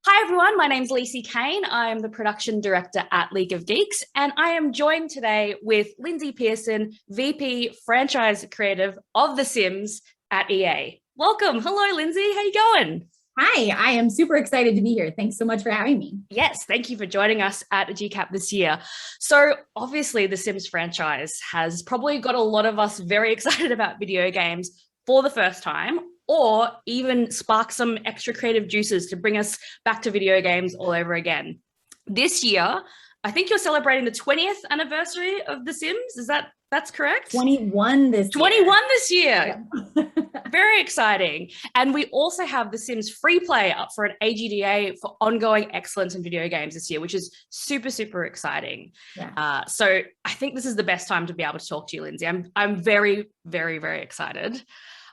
Hi everyone, my name's Lisy Kane. I'm the production director at League of Geeks, and I am joined today with Lyndsay Pearson, VP Franchise Creative of The Sims at EA. Welcome. Hello, Lyndsay. How you going? Hi, I am super excited to be here. Thanks so much for having me. Yes, thank you for joining us at GCAP this year. So obviously the Sims franchise has probably got a lot of us very excited about video games for the first time, or even spark some extra creative juices to bring us back to video games all over again. This year, I think you're celebrating the 20th anniversary of The Sims. That's correct? 21 this 21 this year. Yeah. Very exciting. And we also have The Sims free play up for an AGDA for ongoing excellence in video games this year, which is super, super exciting. Yeah. So I think this is the best time to be able to talk to you, Lyndsay. I'm very, very, very excited.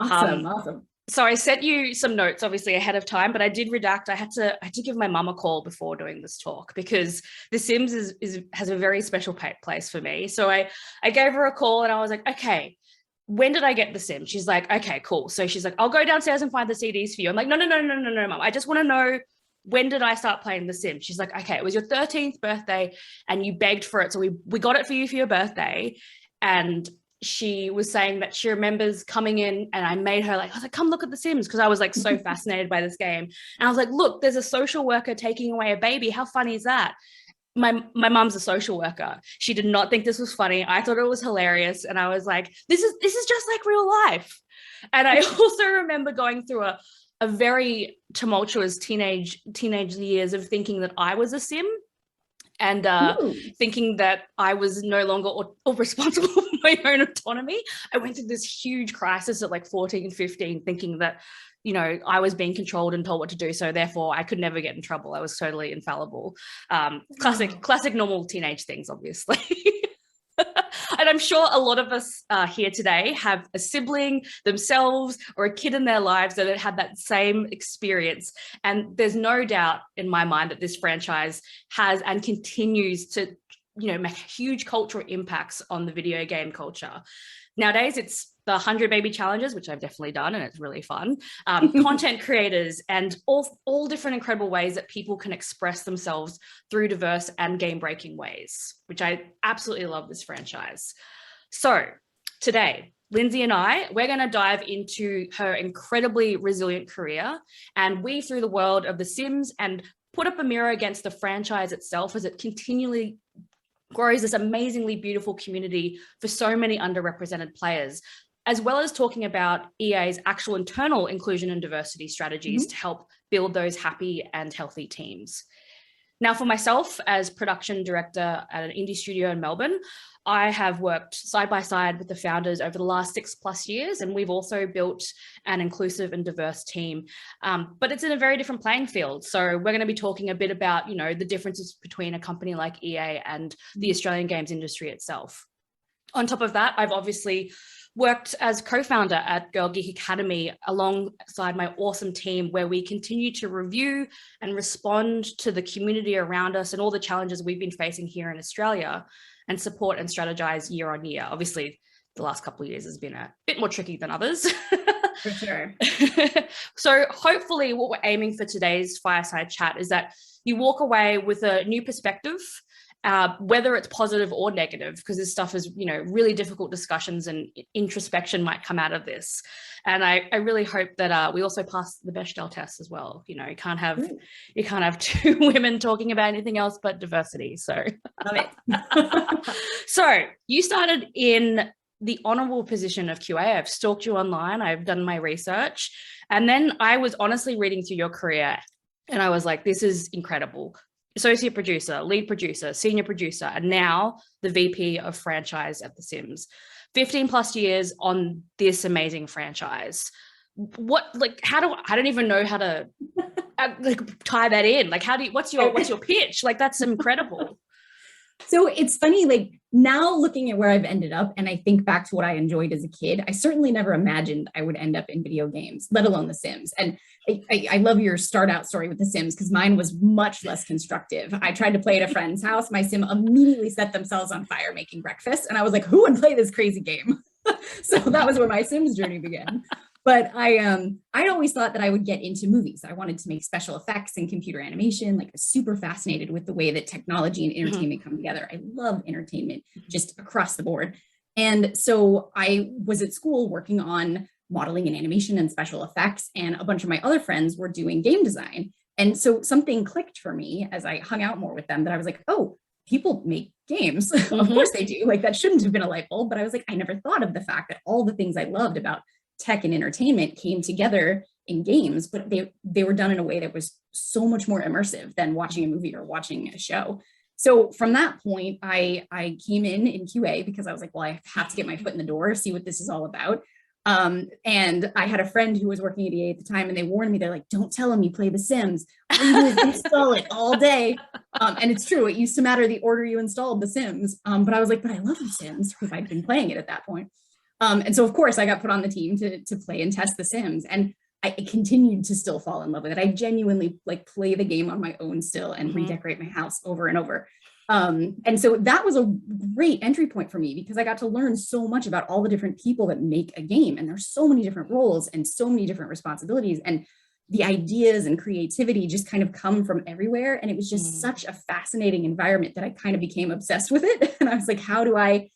Awesome. So I sent you some notes, obviously, ahead of time, but I did redact. I had to give my mum a call before doing this talk because The Sims has a very special place for me. So I gave her a call and I was like, okay, when did I get The Sims? She's like, okay, cool. So she's like, I'll go downstairs and find the CDs for you. I'm like, no, mum. I just want to know, when did I start playing The Sims? She's like, okay, it was your 13th birthday and you begged for it. So we got it for you for your birthday. And she was saying that she remembers coming in and I was like, come look at The Sims, because I was like so fascinated by this game. And I was like, look, there's a social worker taking away a baby. How funny is that? My mum's a social worker. She did not think this was funny. I thought it was hilarious. And I was like, this is just like real life. And I also remember going through a very tumultuous teenage years of thinking that I was a Sim, and thinking that I was no longer or responsible for my own autonomy. I went through this huge crisis at like 14, 15, thinking that, I was being controlled and told what to do. So therefore I could never get in trouble. I was totally infallible. Classic normal teenage things, obviously. And I'm sure a lot of us here today have a sibling themselves or a kid in their lives that had that same experience. And there's no doubt in my mind that this franchise has and continues to, make huge cultural impacts on the video game culture. Nowadays, it's the 100 baby challenges, which I've definitely done, and it's really fun. Content creators and all different incredible ways that people can express themselves through diverse and game-breaking ways, which I absolutely love this franchise. So today, Lyndsay and we're going to dive into her incredibly resilient career and weave through the world of The Sims and put up a mirror against the franchise itself as it continually grows this amazingly beautiful community for so many underrepresented players, as well as talking about EA's actual internal inclusion and diversity strategies to help build those happy and healthy teams. Now, for myself as production director at an indie studio in Melbourne, I have worked side by side with the founders over the last 6+ years, and we've also built an inclusive and diverse team. But it's in a very different playing field. So we're going to be talking a bit about, the differences between a company like EA and the Australian games industry itself. On top of that, I've obviously worked as co-founder at Girl Geek Academy alongside my awesome team, where we continue to review and respond to the community around us and all the challenges we've been facing here in Australia, and support and strategize year on year. Obviously, the last couple of years has been a bit more tricky than others. For sure. So hopefully what we're aiming for today's fireside chat is that you walk away with a new perspective, whether it's positive or negative, because this stuff is, really difficult discussions and introspection might come out of this. And I really hope that we also pass the Bechdel test as well. You can't have two women talking about anything else but diversity. So, love it. So you started in the honorable position of QA. I've stalked you online. I've done my research. And then I was honestly reading through your career and I was like, this is incredible. Associate producer, lead producer, senior producer, and now the VP of franchise at The Sims. 15+ years on this amazing franchise. I don't even know how to tie that in. What's your pitch? That's incredible. So it's funny, now looking at where I've ended up, and I think back to what I enjoyed as a kid, I certainly never imagined I would end up in video games, let alone The Sims. And I love your start out story with The Sims, because mine was much less constructive. I tried to play at a friend's house. My Sim immediately set themselves on fire making breakfast. And I was like, who would play this crazy game? So that was where my Sims journey began. But I'd always thought that I would get into movies. I wanted to make special effects and computer animation. Like, I was super fascinated with the way that technology and entertainment come together. I love entertainment just across the board. And so I was at school working on modeling and animation and special effects, and a bunch of my other friends were doing game design. And so something clicked for me as I hung out more with them, that I was like, oh, people make games. Of course they do. Like, that shouldn't have been a light bulb. But I was like, I never thought of the fact that all the things I loved about tech and entertainment came together in games, but they were done in a way that was so much more immersive than watching a movie or watching a show. So from that point, I came in QA because I was like, well, I have to get my foot in the door, see what this is all about. And I had a friend who was working at EA at the time, and they warned me, they're like, don't tell him you play The Sims. All you do is install it all day. And it's true. It used to matter the order you installed The Sims. But I was like, but I love The Sims, because I'd been playing it at that point. And so, of course, I got put on the team to play and test The Sims. And I continued to still fall in love with it. I genuinely like play the game on my own still and redecorate my house over and over. And so that was a great entry point for me, because I got to learn so much about all the different people that make a game. And there's so many different roles and so many different responsibilities. And the ideas and creativity just kind of come from everywhere. And it was just such a fascinating environment that I kind of became obsessed with it. And I was like, how do I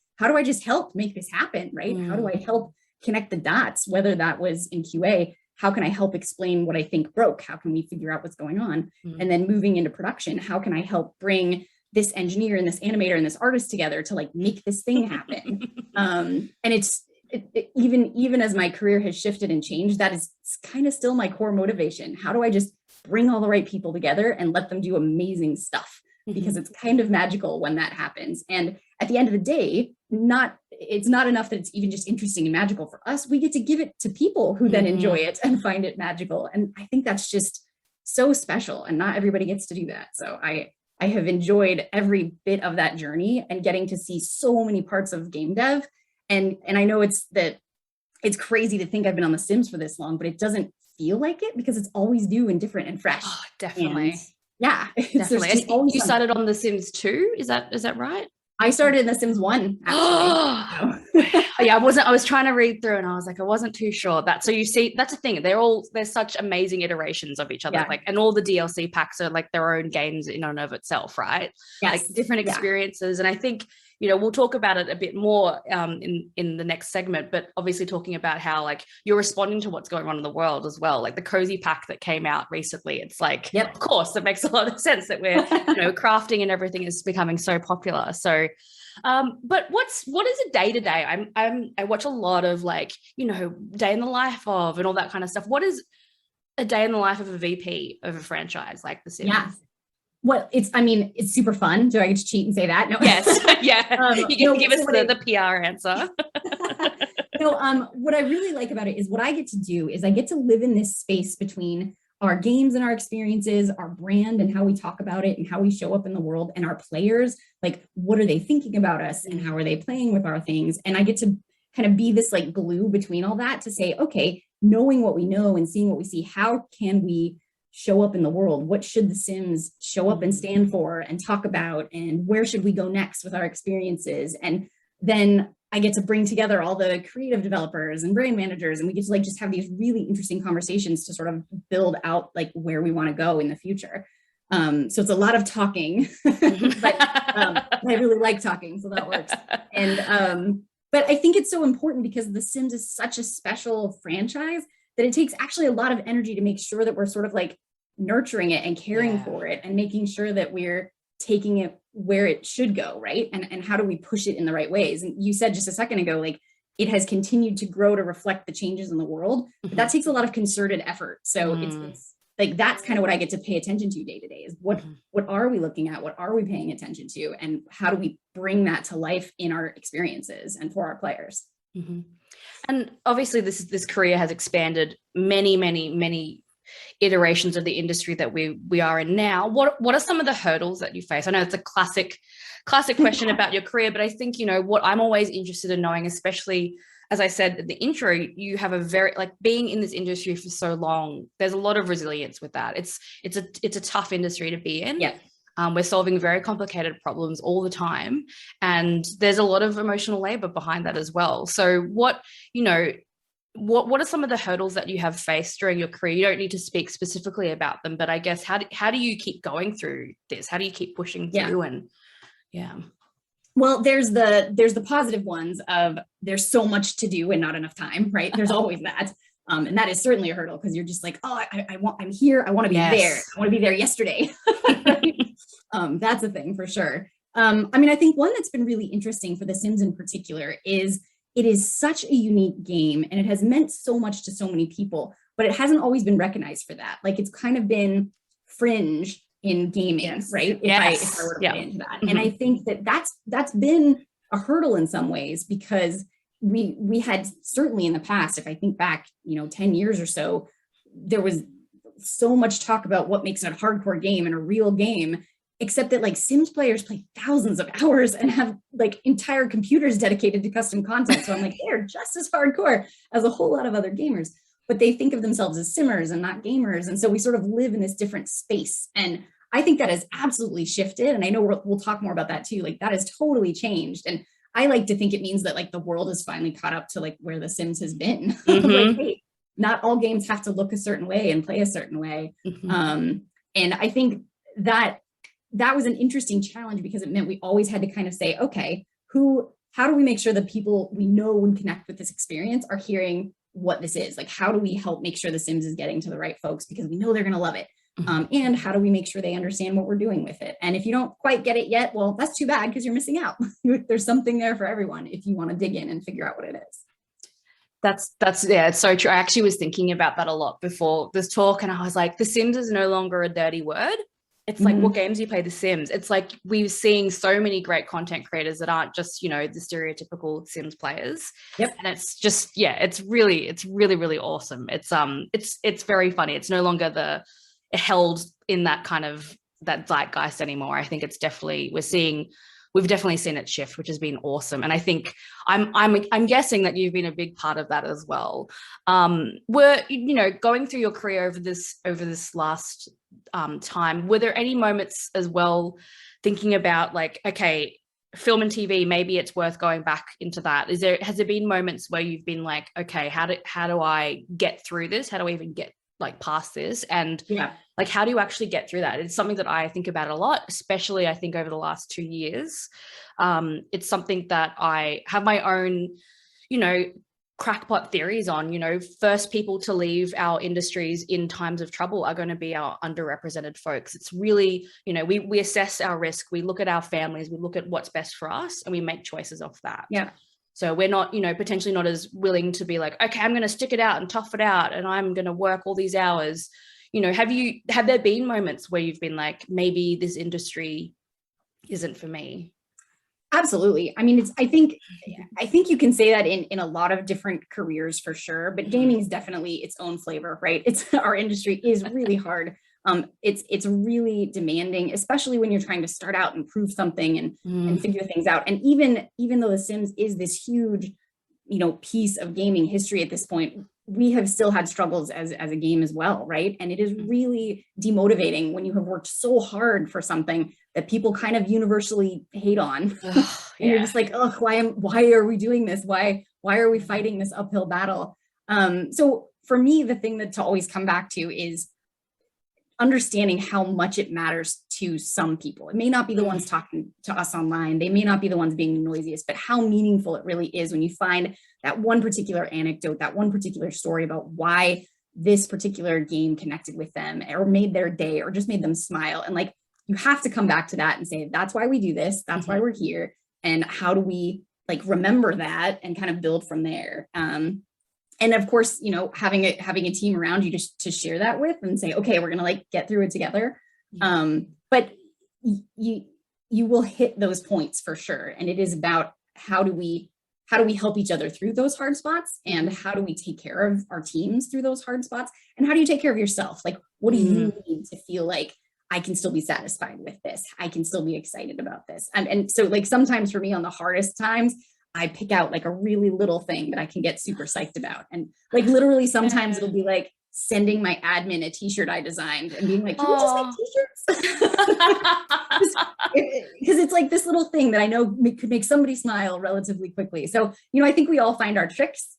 just help make this happen, right? How do I help connect the dots, whether that was in QA? How can I help explain what I think broke? How can we figure out what's going on? And then moving into production, how can I help bring this engineer and this animator and this artist together to like make this thing happen? And it's even as my career has shifted and changed, that is kind of still my core motivation. How do I just bring all the right people together and let them do amazing stuff? Because it's kind of magical when that happens. And at the end of the day, it's not enough that it's even just interesting and magical for us. We get to give it to people who then enjoy it and find it magical. And I think that's just so special, and not everybody gets to do that. So I have enjoyed every bit of that journey and getting to see so many parts of game dev. And I know it's crazy to think I've been on The Sims for this long, but it doesn't feel like it, because it's always new and different and fresh. Oh, definitely. And yeah, definitely. You started on The Sims 2, is that right? I started in The Sims 1, actually. Yeah, I was trying to read through, and I was like, I wasn't too sure that. So you see, that's the thing. There's such amazing iterations of each other. Yeah. Like, and all the DLC packs are like their own games in and of itself, right? Yes. Like different experiences. And I think, we'll talk about it a bit more in the next segment, but obviously talking about how like you're responding to what's going on in the world as well. Like the cozy pack that came out recently, it's like, of course, it makes a lot of sense that we're, crafting and everything is becoming so popular. So, but what is a day to day? I watch a lot of like, day in the life of and all that kind of stuff. What is a day in the life of a VP of a franchise like The Sims? Yeah. Well, it's super fun. Do I get to cheat and say that? No. Yes. Yeah. You can give us the PR answer. What I really like about it is what I get to do is I get to live in this space between our games and our experiences, our brand and how we talk about it and how we show up in the world, and our players, like what are they thinking about us and how are they playing with our things? And I get to kind of be this like glue between all that to say, okay, knowing what we know and seeing what we see, how can we show up in the world? What should The Sims show up and stand for and talk about? And where should we go next with our experiences? And then I get to bring together all the creative developers and brand managers, and we get to like just have these really interesting conversations to sort of build out like where we want to go in the future. So it's a lot of talking, but I really like talking, so that works. And but I think it's so important because The Sims is such a special franchise that it takes actually a lot of energy to make sure that we're sort of like nurturing it and caring for it and making sure that we're taking it where it should go, right? And how do we push it in the right ways? And you said just a second ago, like it has continued to grow to reflect the changes in the world, but that takes a lot of concerted effort. So it's like, that's kind of what I get to pay attention to day to day is what are we looking at? What are we paying attention to? And how do we bring that to life in our experiences and for our players? And obviously this career has expanded many iterations of the industry that we are in now. What are some of the hurdles that you face? I know it's a classic question about your career, but I think, what I'm always interested in knowing, especially as I said at the intro, you have a very, like being in this industry for so long, there's a lot of resilience with that. It's a tough industry to be in. Yeah. We're solving very complicated problems all the time. And there's a lot of emotional labor behind that as well. So what, what are some of the hurdles that you have faced during your career? You don't need to speak specifically about them, but I guess how do you keep going through this? How do you keep pushing through? And well, there's the positive ones of there's so much to do and not enough time, right? There's always that. And that is certainly a hurdle because you're just like, oh, I'm here. I want to be there. I want to be there yesterday. That's a thing for sure. I mean, I think one that's been really interesting for The Sims in particular is it is such a unique game and it has meant so much to so many people, but it hasn't always been recognized for that. Like it's kind of been fringe in gaming, right? If I were to put into that. And I think that's been a hurdle in some ways because we had certainly in the past, if I think back, 10 years or so, there was so much talk about what makes it a hardcore game and a real game, except that like Sims players play thousands of hours and have like entire computers dedicated to custom content. So I'm like, they're just as hardcore as a whole lot of other gamers, but they think of themselves as simmers and not gamers. And so we sort of live in this different space. And I think that has absolutely shifted. And I know we'll talk more about that too. Like that has totally changed. And I like to think it means that like the world has finally caught up to like where The Sims has been. Like, hey, not all games have to look a certain way and play a certain way. And I think that was an interesting challenge because it meant we always had to kind of say, okay, how do we make sure that people we know would connect with this experience are hearing what this is? Like, how do we help make sure The Sims is getting to the right folks because we know they're going to love it? And how do we make sure they understand what we're doing with it? And if you don't quite get it yet, well, that's too bad because you're missing out. There's something there for everyone if you want to dig in and figure out what it is. That's it's so true. I actually was thinking about that a lot before this talk, and I was like, The Sims is no longer a dirty word. It's like, what games do you play? The Sims. It's like we're seeing so many great content creators that aren't just, the stereotypical Sims players. And it's just, it's really, really awesome. It's very funny. It's no longer held in that kind of that zeitgeist anymore. I think it's definitely, we've definitely seen it shift, which has been awesome. And I think I'm guessing that you've been a big part of that as well. Were going through your career over this last time, were there any moments as well thinking about like, okay, film and TV, maybe it's worth going back into that? Has there been moments where you've been like, okay, how do I get through this? How do I even get like past this? And like, how do you actually get through that? It's something that I think about a lot, especially I think over the last 2 years. It's something that I have my own, crackpot theories on. First people to leave our industries in times of trouble are going to be our underrepresented folks. It's really, we assess our risk, we look at our families, we look at what's best for us, and we make choices off that. So we're not, potentially not as willing to be like, okay, I'm going to stick it out and tough it out and I'm going to work all these hours. Have there been moments where you've been like, maybe this industry isn't for me? Absolutely. I mean, I think you can say that in a lot of different careers for sure, but gaming is definitely its own flavor, right? Our industry is really hard. It's really demanding, especially when you're trying to start out and prove something and figure things out. And even though The Sims is this huge, piece of gaming history at this point, we have still had struggles as a game as well, right? And it is really demotivating when you have worked so hard for something that people kind of universally hate on. And you're just like, oh, why are we doing this? Why are we fighting this uphill battle? So for me, the thing that to always come back to is understanding how much it matters to some people. It may not be the ones talking to us online. They may not be the ones being the noisiest, but how meaningful it really is when you find that one particular anecdote, that one particular story about why this particular game connected with them or made their day or just made them smile. And like, you have to come back to that and say, that's why we do this. That's why we're here. And how do we like remember that and kind of build from there? And of course, having a team around you to share that with and say, okay, we're going to like get through it together. But you will hit those points for sure. And it is about how do we help each other through those hard spots, and how do we take care of our teams through those hard spots, and how do you take care of yourself? Like, what do you need to feel like I can still be satisfied with this? I can still be excited about this. And so like sometimes for me on the hardest times, I pick out like a really little thing that I can get super psyched about. And like literally sometimes it'll be like sending my admin a t-shirt I designed and being like, can we just make t-shirts? Because it's like this little thing that I know could make somebody smile relatively quickly. So, I think we all find our tricks.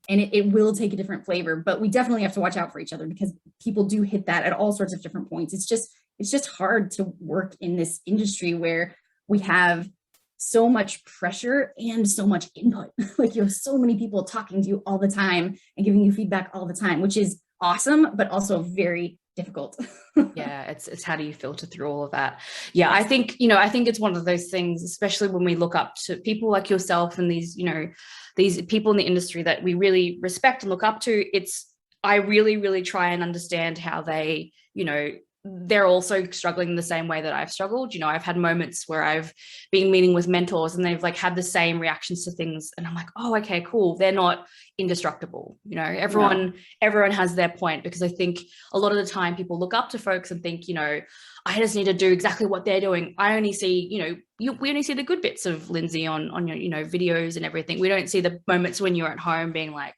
and it will take a different flavor, but we definitely have to watch out for each other because people do hit that at all sorts of different points. It's just hard to work in this industry where we have so much pressure and so much input. Like you have so many people talking to you all the time and giving you feedback all the time, which is awesome, but also very difficult. Yeah, it's how do you filter through all of that? Yeah, I think it's one of those things, especially when we look up to people like yourself and these people in the industry that we really respect and look up to. I really, really try and understand how they, they're also struggling in the same way that I've struggled. I've had moments where I've been meeting with mentors and they've like had the same reactions to things. And I'm like, oh, okay, cool. They're not indestructible. Everyone has their point, because I think a lot of the time people look up to folks and think, I just need to do exactly what they're doing. I only see, we only see the good bits of Lyndsay on your, videos and everything. We don't see the moments when you're at home being like,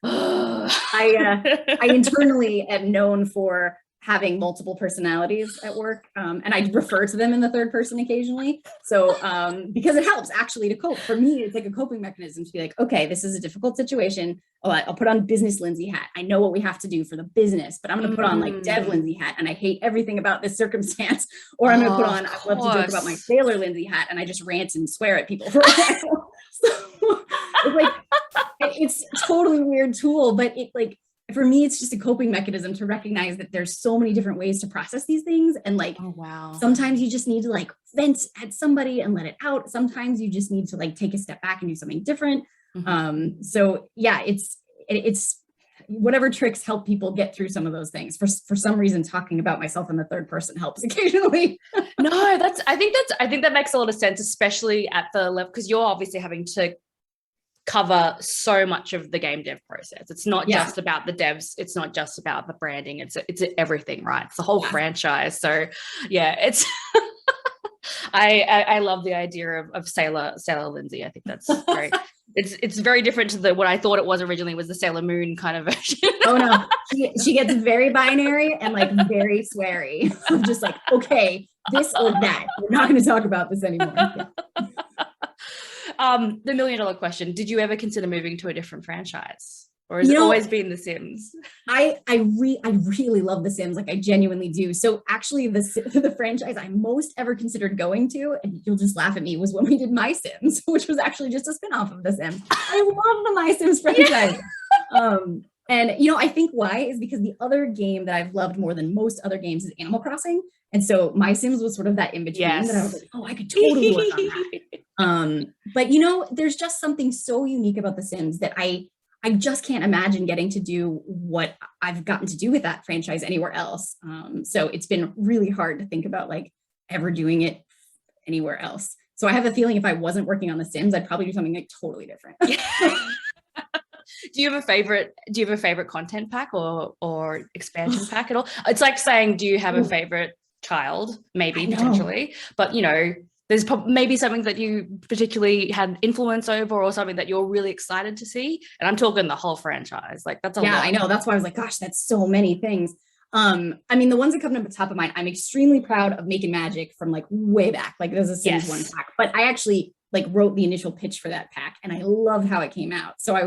I internally am known for having multiple personalities at work. And I refer to them in the third person occasionally. So, because it helps actually to cope. For me, it's like a coping mechanism to be like, okay, this is a difficult situation. I'll put on business Lyndsay hat. I know what we have to do for the business, but I'm going to put on like dev Lyndsay hat. And I hate everything about this circumstance. Or I'm going to put on, I love to joke about my sailor Lyndsay hat. And I just rant and swear at people for a while. So it's like, it's a totally weird tool, but it like, for me, it's just a coping mechanism to recognize that there's so many different ways to process these things. And like, oh, wow. Sometimes you just need to like vent at somebody and let it out. Sometimes you just need to like take a step back and do something different. Mm-hmm. So yeah, it's whatever tricks help people get through some of those things. For some reason, talking about myself in the third person helps occasionally. No, I think that makes a lot of sense, especially at the level, because you're obviously having to cover so much of the game dev process. It's not just about the devs. It's not just about the branding. It's everything, right? It's the whole franchise. So yeah, it's, I love the idea of Sailor Lyndsay. I think that's great. It's very different to what I thought it was originally, was the Sailor Moon kind of version. Oh no, she gets very binary and like very sweary. I'm just like, okay, this or that. We're not going to talk about this anymore. Yeah. The $1 million question, did you ever consider moving to a different franchise, or has it always been The Sims? I really love The Sims. Like I genuinely do. So actually the franchise I most ever considered going to, and you'll just laugh at me, was when we did My Sims, which was actually just a spinoff of The Sims. I love the My Sims franchise. Yeah. And I think why is because the other game that I've loved more than most other games is Animal Crossing. And so My Sims was sort of that in between that I was like, oh, I could totally work on that. But there's just something so unique about The Sims that I just can't imagine getting to do what I've gotten to do with that franchise anywhere else. So it's been really hard to think about like ever doing it anywhere else. So I have a feeling if I wasn't working on The Sims, I'd probably do something like totally different. Do you have a favorite content pack or expansion pack at all? It's like saying, do you have a favorite child? Maybe potentially, but there's maybe something that you particularly had influence over, or something that you're really excited to see. And I'm talking the whole franchise. Like that's a lot. I know. That's why I was like, gosh, that's so many things. The ones that come to the top of mind, I'm extremely proud of Making Magic from like way back. Like there's a Sims 1 pack, but I actually like wrote the initial pitch for that pack and I loved how it came out. So I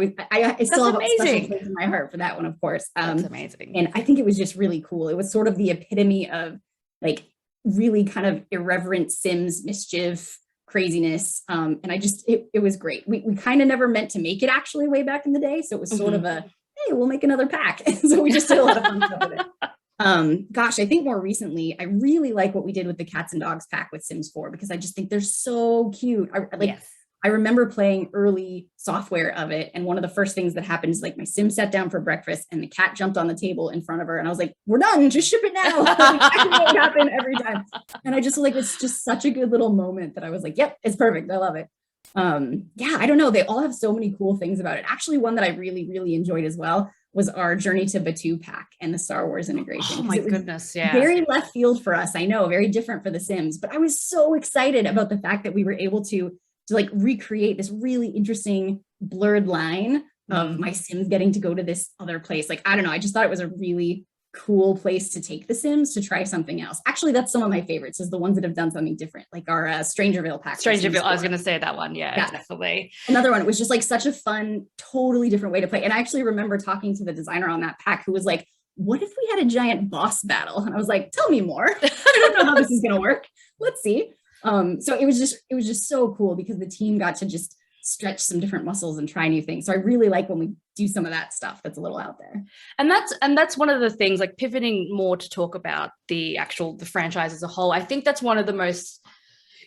still have a special place in my heart for that one, of course. That's amazing. And I think it was just really cool. It was sort of the epitome of like really kind of irreverent Sims mischief craziness. And it was great. We kind of never meant to make it actually way back in the day. So it was sort of a, hey, we'll make another pack. So we just did a lot of fun stuff with it. I think more recently, I really like what we did with the cats and dogs pack with Sims 4, because I just think they're so cute. I remember playing early software of it. And one of the first things that happened is like my Sim sat down for breakfast and the cat jumped on the table in front of her. And I was like, we're done, just ship it now. Exactly what happened every time. And I just like, it's just such a good little moment that I was like, yep, it's perfect. I love it. I don't know. They all have so many cool things about it. Actually, one that I really, really enjoyed as well was our Journey to Batuu pack and the Star Wars integration. Oh my goodness, yeah. Very left field for us. I know, very different for The Sims, but I was so excited about the fact that we were able to like recreate this really interesting blurred line of my Sims getting to go to this other place. Like, I don't know. I just thought it was a really cool place to take The Sims, to try something else. Actually, that's some of my favorites, is the ones that have done something different, like our Strangerville pack. Strangerville, I was going to say that one. Yeah, definitely. Another one. It was just like such a fun, totally different way to play. And I actually remember talking to the designer on that pack who was like, what if we had a giant boss battle? And I was like, tell me more. I don't know how this is going to work. Let's see. So it was just so cool because the team got to just stretch some different muscles and try new things. So I really like when we do some of that stuff that's a little out there. And that's one of the things, like pivoting more to talk about the franchise as a whole. I think that's one of the most,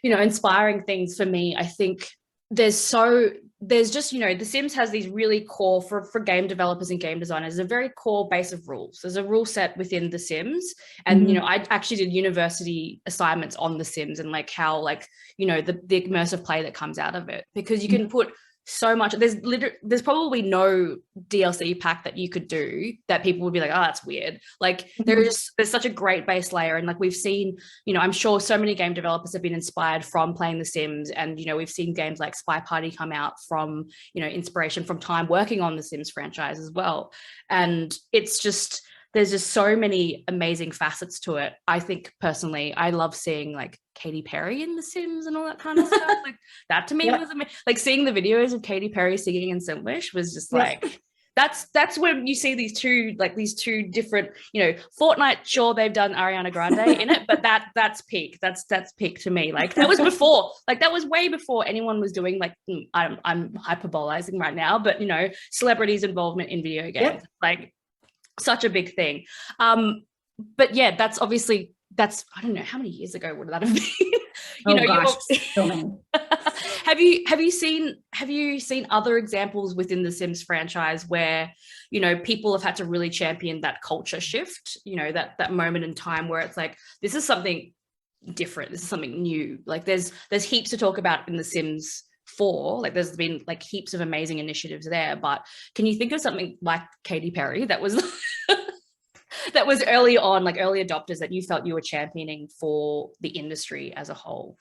inspiring things for me. I think there's just, The Sims has these really core for game developers and game designers, a very core base of rules. There's a rule set within The Sims. And, I actually did university assignments on The Sims and like how, like, the immersive play that comes out of it, because you can put so much. There's probably no DLC pack that you could do that people would be like, oh, that's weird. Like there's such a great base layer. And like we've seen, I'm sure so many game developers have been inspired from playing The Sims. And, we've seen games like Spy Party come out from, inspiration from time working on The Sims franchise as well. And it's just, there's just so many amazing facets to it. I think personally, I love seeing like Katy Perry in The Sims and all that kind of stuff. Like that to me was amazing. Like seeing the videos of Katy Perry singing in Simlish was just like, that's when you see these two different, Fortnite, sure, they've done Ariana Grande in it, but that's peak. That's peak to me. Like that was before, like that was way before anyone was doing, like, I'm hyperbolizing right now, but celebrities' involvement in video games, like such a big thing. But yeah, that's obviously, I don't know, how many years ago would that have been? So many. Have you seen other examples within the Sims franchise where, people have had to really champion that culture shift, that moment in time where it's like, this is something different, this is something new. Like there's heaps to talk about in the Sims 4, like there's been like heaps of amazing initiatives there, but can you think of something like Katy Perry that was that was early on, like early adopters, that you felt you were championing for the industry as a whole?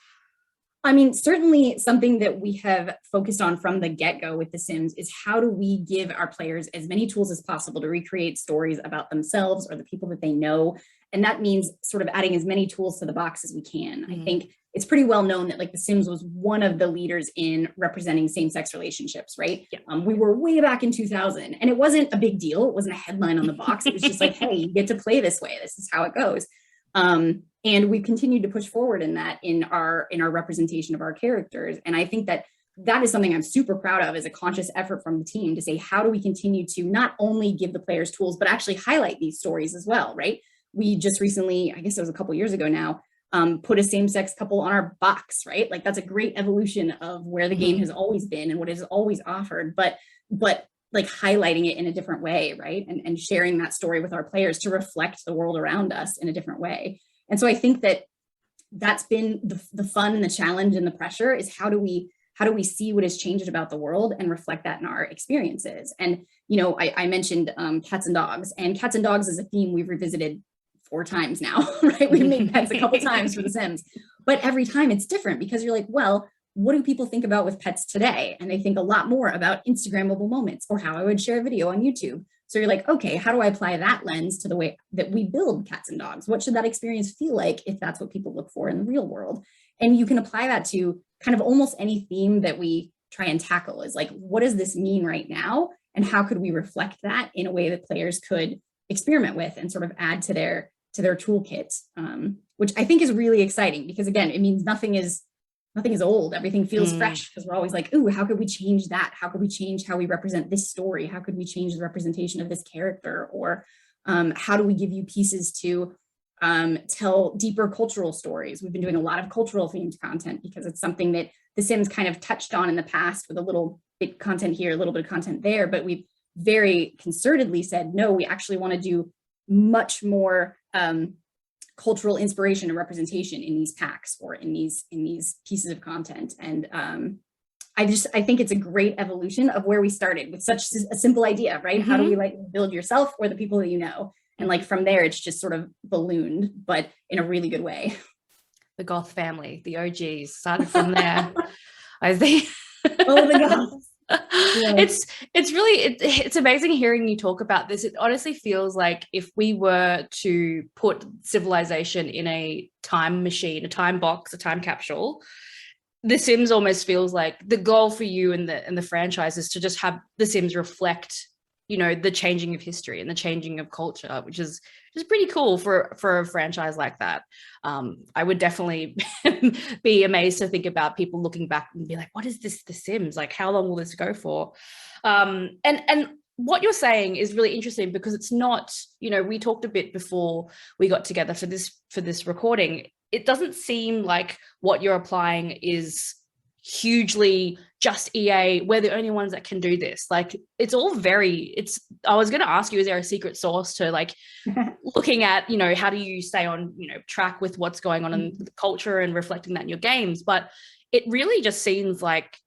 I mean, certainly something that we have focused on from the get-go with The Sims is how do we give our players as many tools as possible to recreate stories about themselves or the people that they know. And that means sort of adding as many tools to the box as we can. I think it's pretty well known that like The Sims was one of the leaders in representing same-sex relationships, right? Yeah. We were way back in 2000 and it wasn't a big deal. It wasn't a headline on the box. It was just like, hey, you get to play this way. This is how it goes. And we've continued to push forward in that in our representation of our characters. And I think that is something I'm super proud of, as a conscious effort from the team to say, how do we continue to not only give the players tools, but actually highlight these stories as well, right? We just recently, I guess it was a couple years ago now, put a same-sex couple on our box, right? Like that's a great evolution of where the game has always been and what it has always offered, but like highlighting it in a different way, right? And sharing that story with our players to reflect the world around us in a different way. And so I think that that's been the fun and the challenge and the pressure, is how do we see what has changed about the world and reflect that in our experiences? And, I mentioned cats and dogs, and cats and dogs is a theme we've revisited 4 times now, right? We've made pets a couple times for The Sims, but every time it's different because you're like, well, what do people think about with pets today? And they think a lot more about Instagrammable moments or how I would share a video on YouTube. So you're like, okay, how do I apply that lens to the way that we build cats and dogs? What should that experience feel like if that's what people look for in the real world? And you can apply that to kind of almost any theme that we try and tackle, is like, what does this mean right now? And how could we reflect that in a way that players could experiment with and sort of add to their toolkit, which I think is really exciting, because again, it means nothing is old. Everything feels fresh, because we're always like, ooh, how could we change that? How could we change how we represent this story? How could we change the representation of this character? Or how do we give you pieces to tell deeper cultural stories? We've been doing a lot of cultural themed content because it's something that The Sims kind of touched on in the past with a little bit content here, a little bit of content there, but we've very concertedly said, no, we actually want to do much more cultural inspiration and representation in these packs or in these pieces of content. And I think it's a great evolution of where we started with such a simple idea, right? How do we like build yourself or the people that you know? And like from there, it's just sort of ballooned, but in a really good way. The Goth family, the OGs started from there. I think. Oh, the Goths. It's amazing hearing you talk about this. It honestly feels like if we were to put civilization in a time machine, a time box, a time capsule, The Sims almost feels like the goal for you and the franchise is to just have The Sims reflect, the changing of history and the changing of culture, which is just pretty cool for a franchise like that. I would definitely be amazed to think about people looking back and be like, what is this The Sims? Like, how long will this go for? And what you're saying is really interesting because it's not, we talked a bit before we got together for this recording. It doesn't seem like what you're applying is hugely just EA. We're the only ones that can do this. Like, it's all I was going to ask you, is there a secret sauce to like looking at, how do you stay on, track with what's going on in the culture and reflecting that in your games? But it really just seems like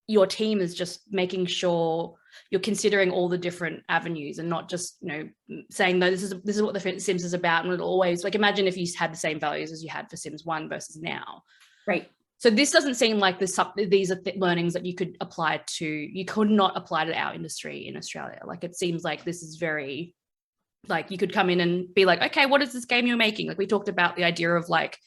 your team is just making sure you're considering all the different avenues and not just, saying, no, this is what the Sims is about. And it'll always, like, imagine if you had the same values as you had for Sims 1 versus now. Right. So this doesn't seem like these are learnings that you could not apply to our industry in Australia. Like, it seems like this is very, like, you could come in and be like, okay, what is this game you're making? Like, we talked about the idea of like,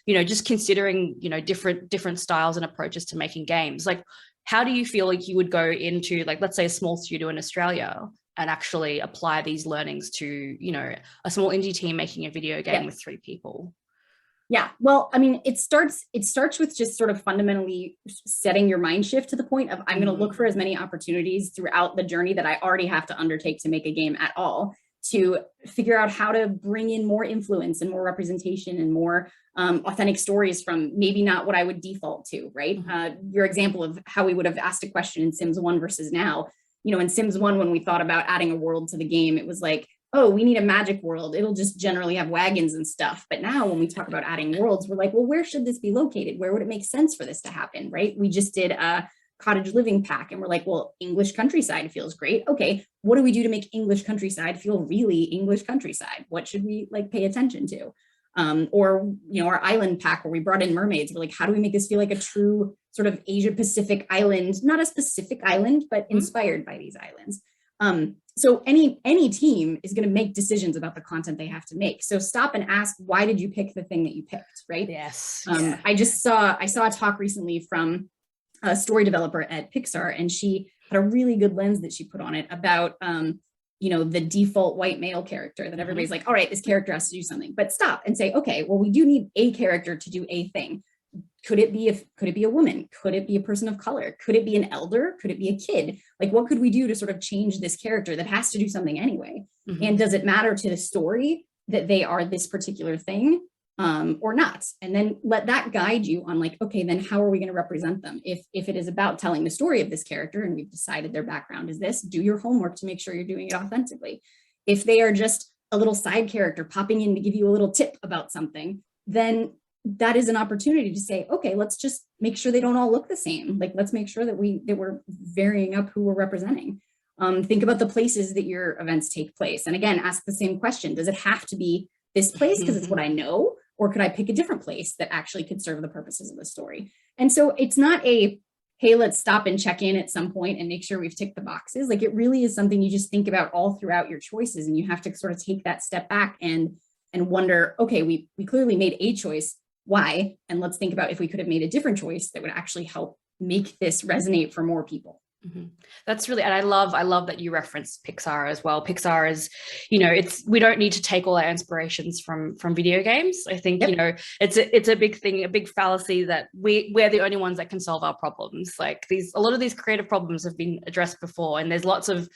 just considering, different styles and approaches to making games. Like, how do you feel like you would go into, like, let's say a small studio in Australia and actually apply these learnings to, a small indie team making a video game with 3 people? Yeah, well, I mean, it starts with just sort of fundamentally setting your mind shift to the point of, I'm going to look for as many opportunities throughout the journey that I already have to undertake to make a game at all, to figure out how to bring in more influence and more representation and more authentic stories from maybe not what I would default to, right? Your example of how we would have asked a question in Sims 1 versus now, in Sims 1, when we thought about adding a world to the game, it was like, oh, we need a magic world. It'll just generally have wagons and stuff. But now when we talk about adding worlds, we're like, well, where should this be located? Where would it make sense for this to happen, right? We just did a cottage living pack and we're like, well, English countryside feels great. Okay, what do we do to make English countryside feel really English countryside? What should we like pay attention to? Or, our island pack where we brought in mermaids. We're like, how do we make this feel like a true sort of Asia Pacific island, not a specific island, but inspired by these islands. So any team is going to make decisions about the content they have to make. So stop and ask, why did you pick the thing that you picked, right? Yes. I saw a talk recently from a story developer at Pixar, and she had a really good lens that she put on it about, the default white male character that everybody's like, all right, this character has to do something, but stop and say, okay, well, we do need a character to do a thing. Could it be a woman? Could it be a person of color? Could it be an elder? Could it be a kid? Like, what could we do to sort of change this character that has to do something anyway? And does it matter to the story that they are this particular thing or not? And then let that guide you on like, okay, then how are we going to represent them? If it is about telling the story of this character and we've decided their background is this, do your homework to make sure you're doing it authentically. If they are just a little side character popping in to give you a little tip about something, then that is an opportunity to say, okay, let's just make sure they don't all look the same. Like, let's make sure that we're varying up who we're representing. Think about the places that your events take place. And again, ask the same question. Does it have to be this place because it's what I know? Or could I pick a different place that actually could serve the purposes of the story? And so it's not a, hey, let's stop and check in at some point and make sure we've ticked the boxes. Like, it really is something you just think about all throughout your choices. And you have to sort of take that step back and wonder, okay, we clearly made a choice. Why? And let's think about if we could have made a different choice that would actually help make this resonate for more people. That's really, and I love that you referenced Pixar as well. Pixar is, we don't need to take all our inspirations from video games. I think, it's a big thing, a big fallacy that we're the only ones that can solve our problems. Like, a lot of these creative problems have been addressed before, and there's lots of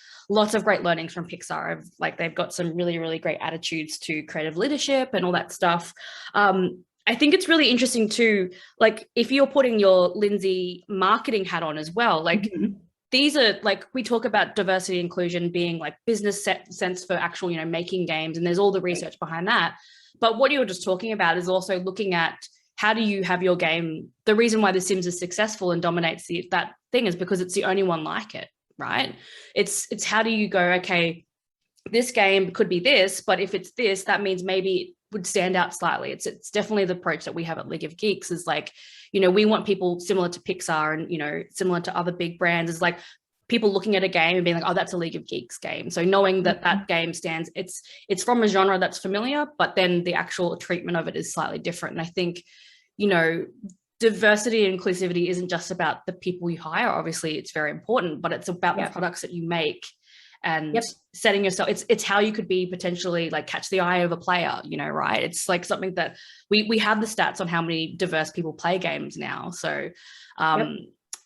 great learnings from Pixar. Like, they've got some really, really great attitudes to creative leadership and all that stuff. I think it's really interesting too, like, if you're putting your Lyndsay marketing hat on as well, like, these are, like, we talk about diversity inclusion being like business sense for actual, making games, and there's all the research behind that. But what you're just talking about is also looking at how do you have your game. The reason why The Sims is successful and dominates that thing is because it's the only one like it, right? It's how do you go, okay, this game could be this, but if it's this, that means maybe it would stand out slightly. It's definitely the approach that we have at League of Geeks, is like, we want people similar to Pixar and, similar to other big brands, is like, people looking at a game and being like, oh, that's a League of Geeks game. So knowing that that game stands, it's from a genre that's familiar, but then the actual treatment of it is slightly different. And I think, you know, diversity and inclusivity isn't just about the people you hire. Obviously, it's very important, but it's about the products that you make and setting yourself. It's how you could be potentially like catch the eye of a player, you know, right? It's like something that we have the stats on how many diverse people play games now. So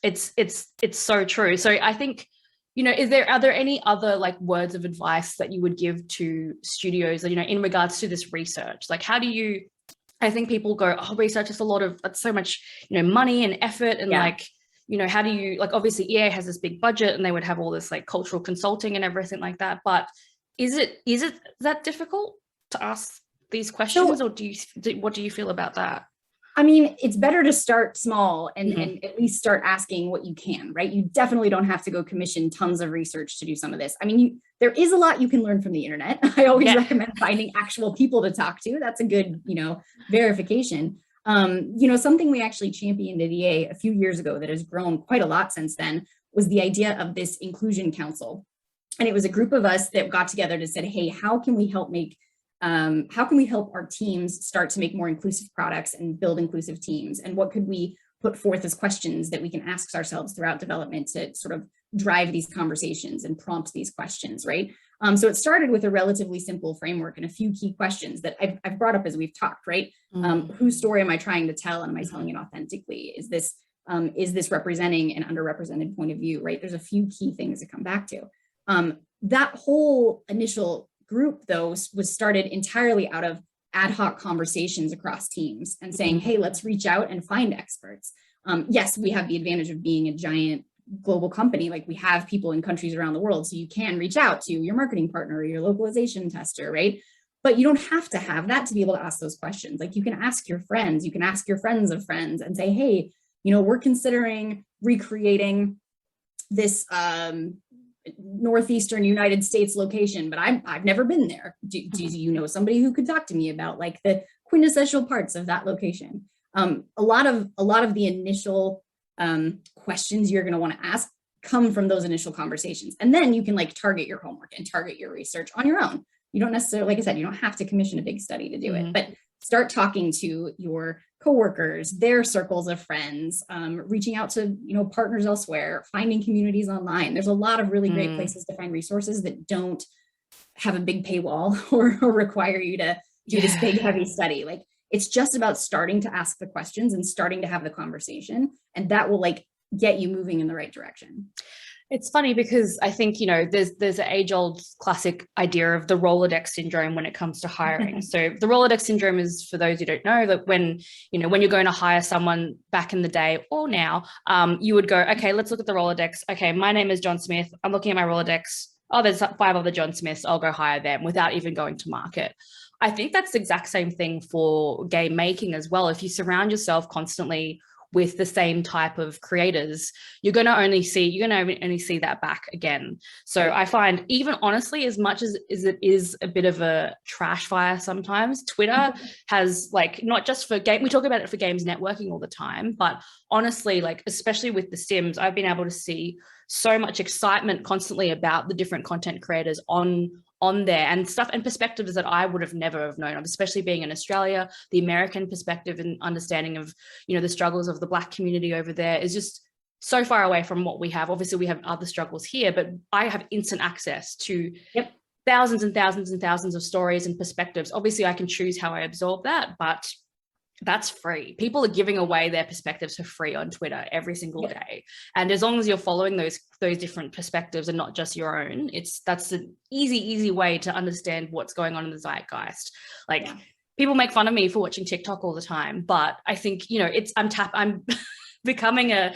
it's so true. So I think, you know, are there any other like words of advice that you would give to studios, you know, in regards to this research? Like, how do you, I think people go, oh, research is that's so much, you know, money and effort and like, you know, how do you, like, obviously EA has this big budget and they would have all this like cultural consulting and everything like that. But is it that difficult to ask these questions, or what do you feel about that? I mean, it's better to start small and at least start asking what you can, right? You definitely don't have to go commission tons of research to do some of this. I mean, there is a lot you can learn from the internet. I always recommend finding actual people to talk to. That's a good, you know, verification. You know, something we actually championed at EA a few years ago that has grown quite a lot since then was the idea of this inclusion council. And it was a group of us that got together to say, hey, how can we help our teams start to make more inclusive products and build inclusive teams? And what could we put forth as questions that we can ask ourselves throughout development to sort of drive these conversations and prompt these questions, right? So it started with a relatively simple framework and a few key questions that I've brought up as we've talked, right? Whose story am I trying to tell, and am I telling it authentically? Is this representing an underrepresented point of view, right? There's a few key things to come back to. That whole initial group, though, was started entirely out of ad hoc conversations across teams and saying, hey, let's reach out and find experts. Yes, we have the advantage of being a giant global company. Like, we have people in countries around the world, so you can reach out to your marketing partner or your localization tester, right? But you don't have to have that to be able to ask those questions. Like, you can ask your friends, you can ask your friends of friends and say, hey, you know, we're considering recreating this Northeastern United States location, but I've never been there. Do you know somebody who could talk to me about like the quintessential parts of that location? A lot of the initial questions you're going to want to ask come from those initial conversations, and then you can like target your homework and target your research on your own. You don't necessarily, like I said, you don't have to commission a big study to do it, but start talking to your coworkers, their circles of friends, reaching out to, you know, partners elsewhere, finding communities online. There's a lot of really great places to find resources that don't have a big paywall or require you to do this big heavy study. Like, it's just about starting to ask the questions and starting to have the conversation, and that will like get you moving in the right direction. It's funny because I think, you know, there's an age-old classic idea of the Rolodex syndrome when it comes to hiring. So the Rolodex syndrome is, for those who don't know, that when you're going to hire someone back in the day or now, you would go, okay, let's look at the Rolodex. Okay, my name is John Smith. I'm looking at my Rolodex. Oh, there's 5 other John Smiths. I'll go hire them without even going to market. I think that's the exact same thing for game making as well. If you surround yourself constantly with the same type of creators, you're going to only see that back again. So I find, even honestly, as much as it is a bit of a trash fire sometimes, Twitter has, like, not just for game, we talk about it for games networking all the time, but honestly, like, especially with The Sims, I've been able to see so much excitement constantly about the different content creators on there, and stuff and perspectives that I would have never have known of, especially being in Australia. The American perspective and understanding of, you know, the struggles of the Black community over there is just so far away from what we have. Obviously, we have other struggles here, but I have instant access to thousands and thousands and thousands of stories and perspectives. Obviously, I can choose how I absorb that, but that's free. People are giving away their perspectives for free on Twitter every single day. And as long as you're following those different perspectives and not just your own, that's an easy way to understand what's going on in the zeitgeist. Like, people make fun of me for watching TikTok all the time, but I think, you know, I'm becoming a,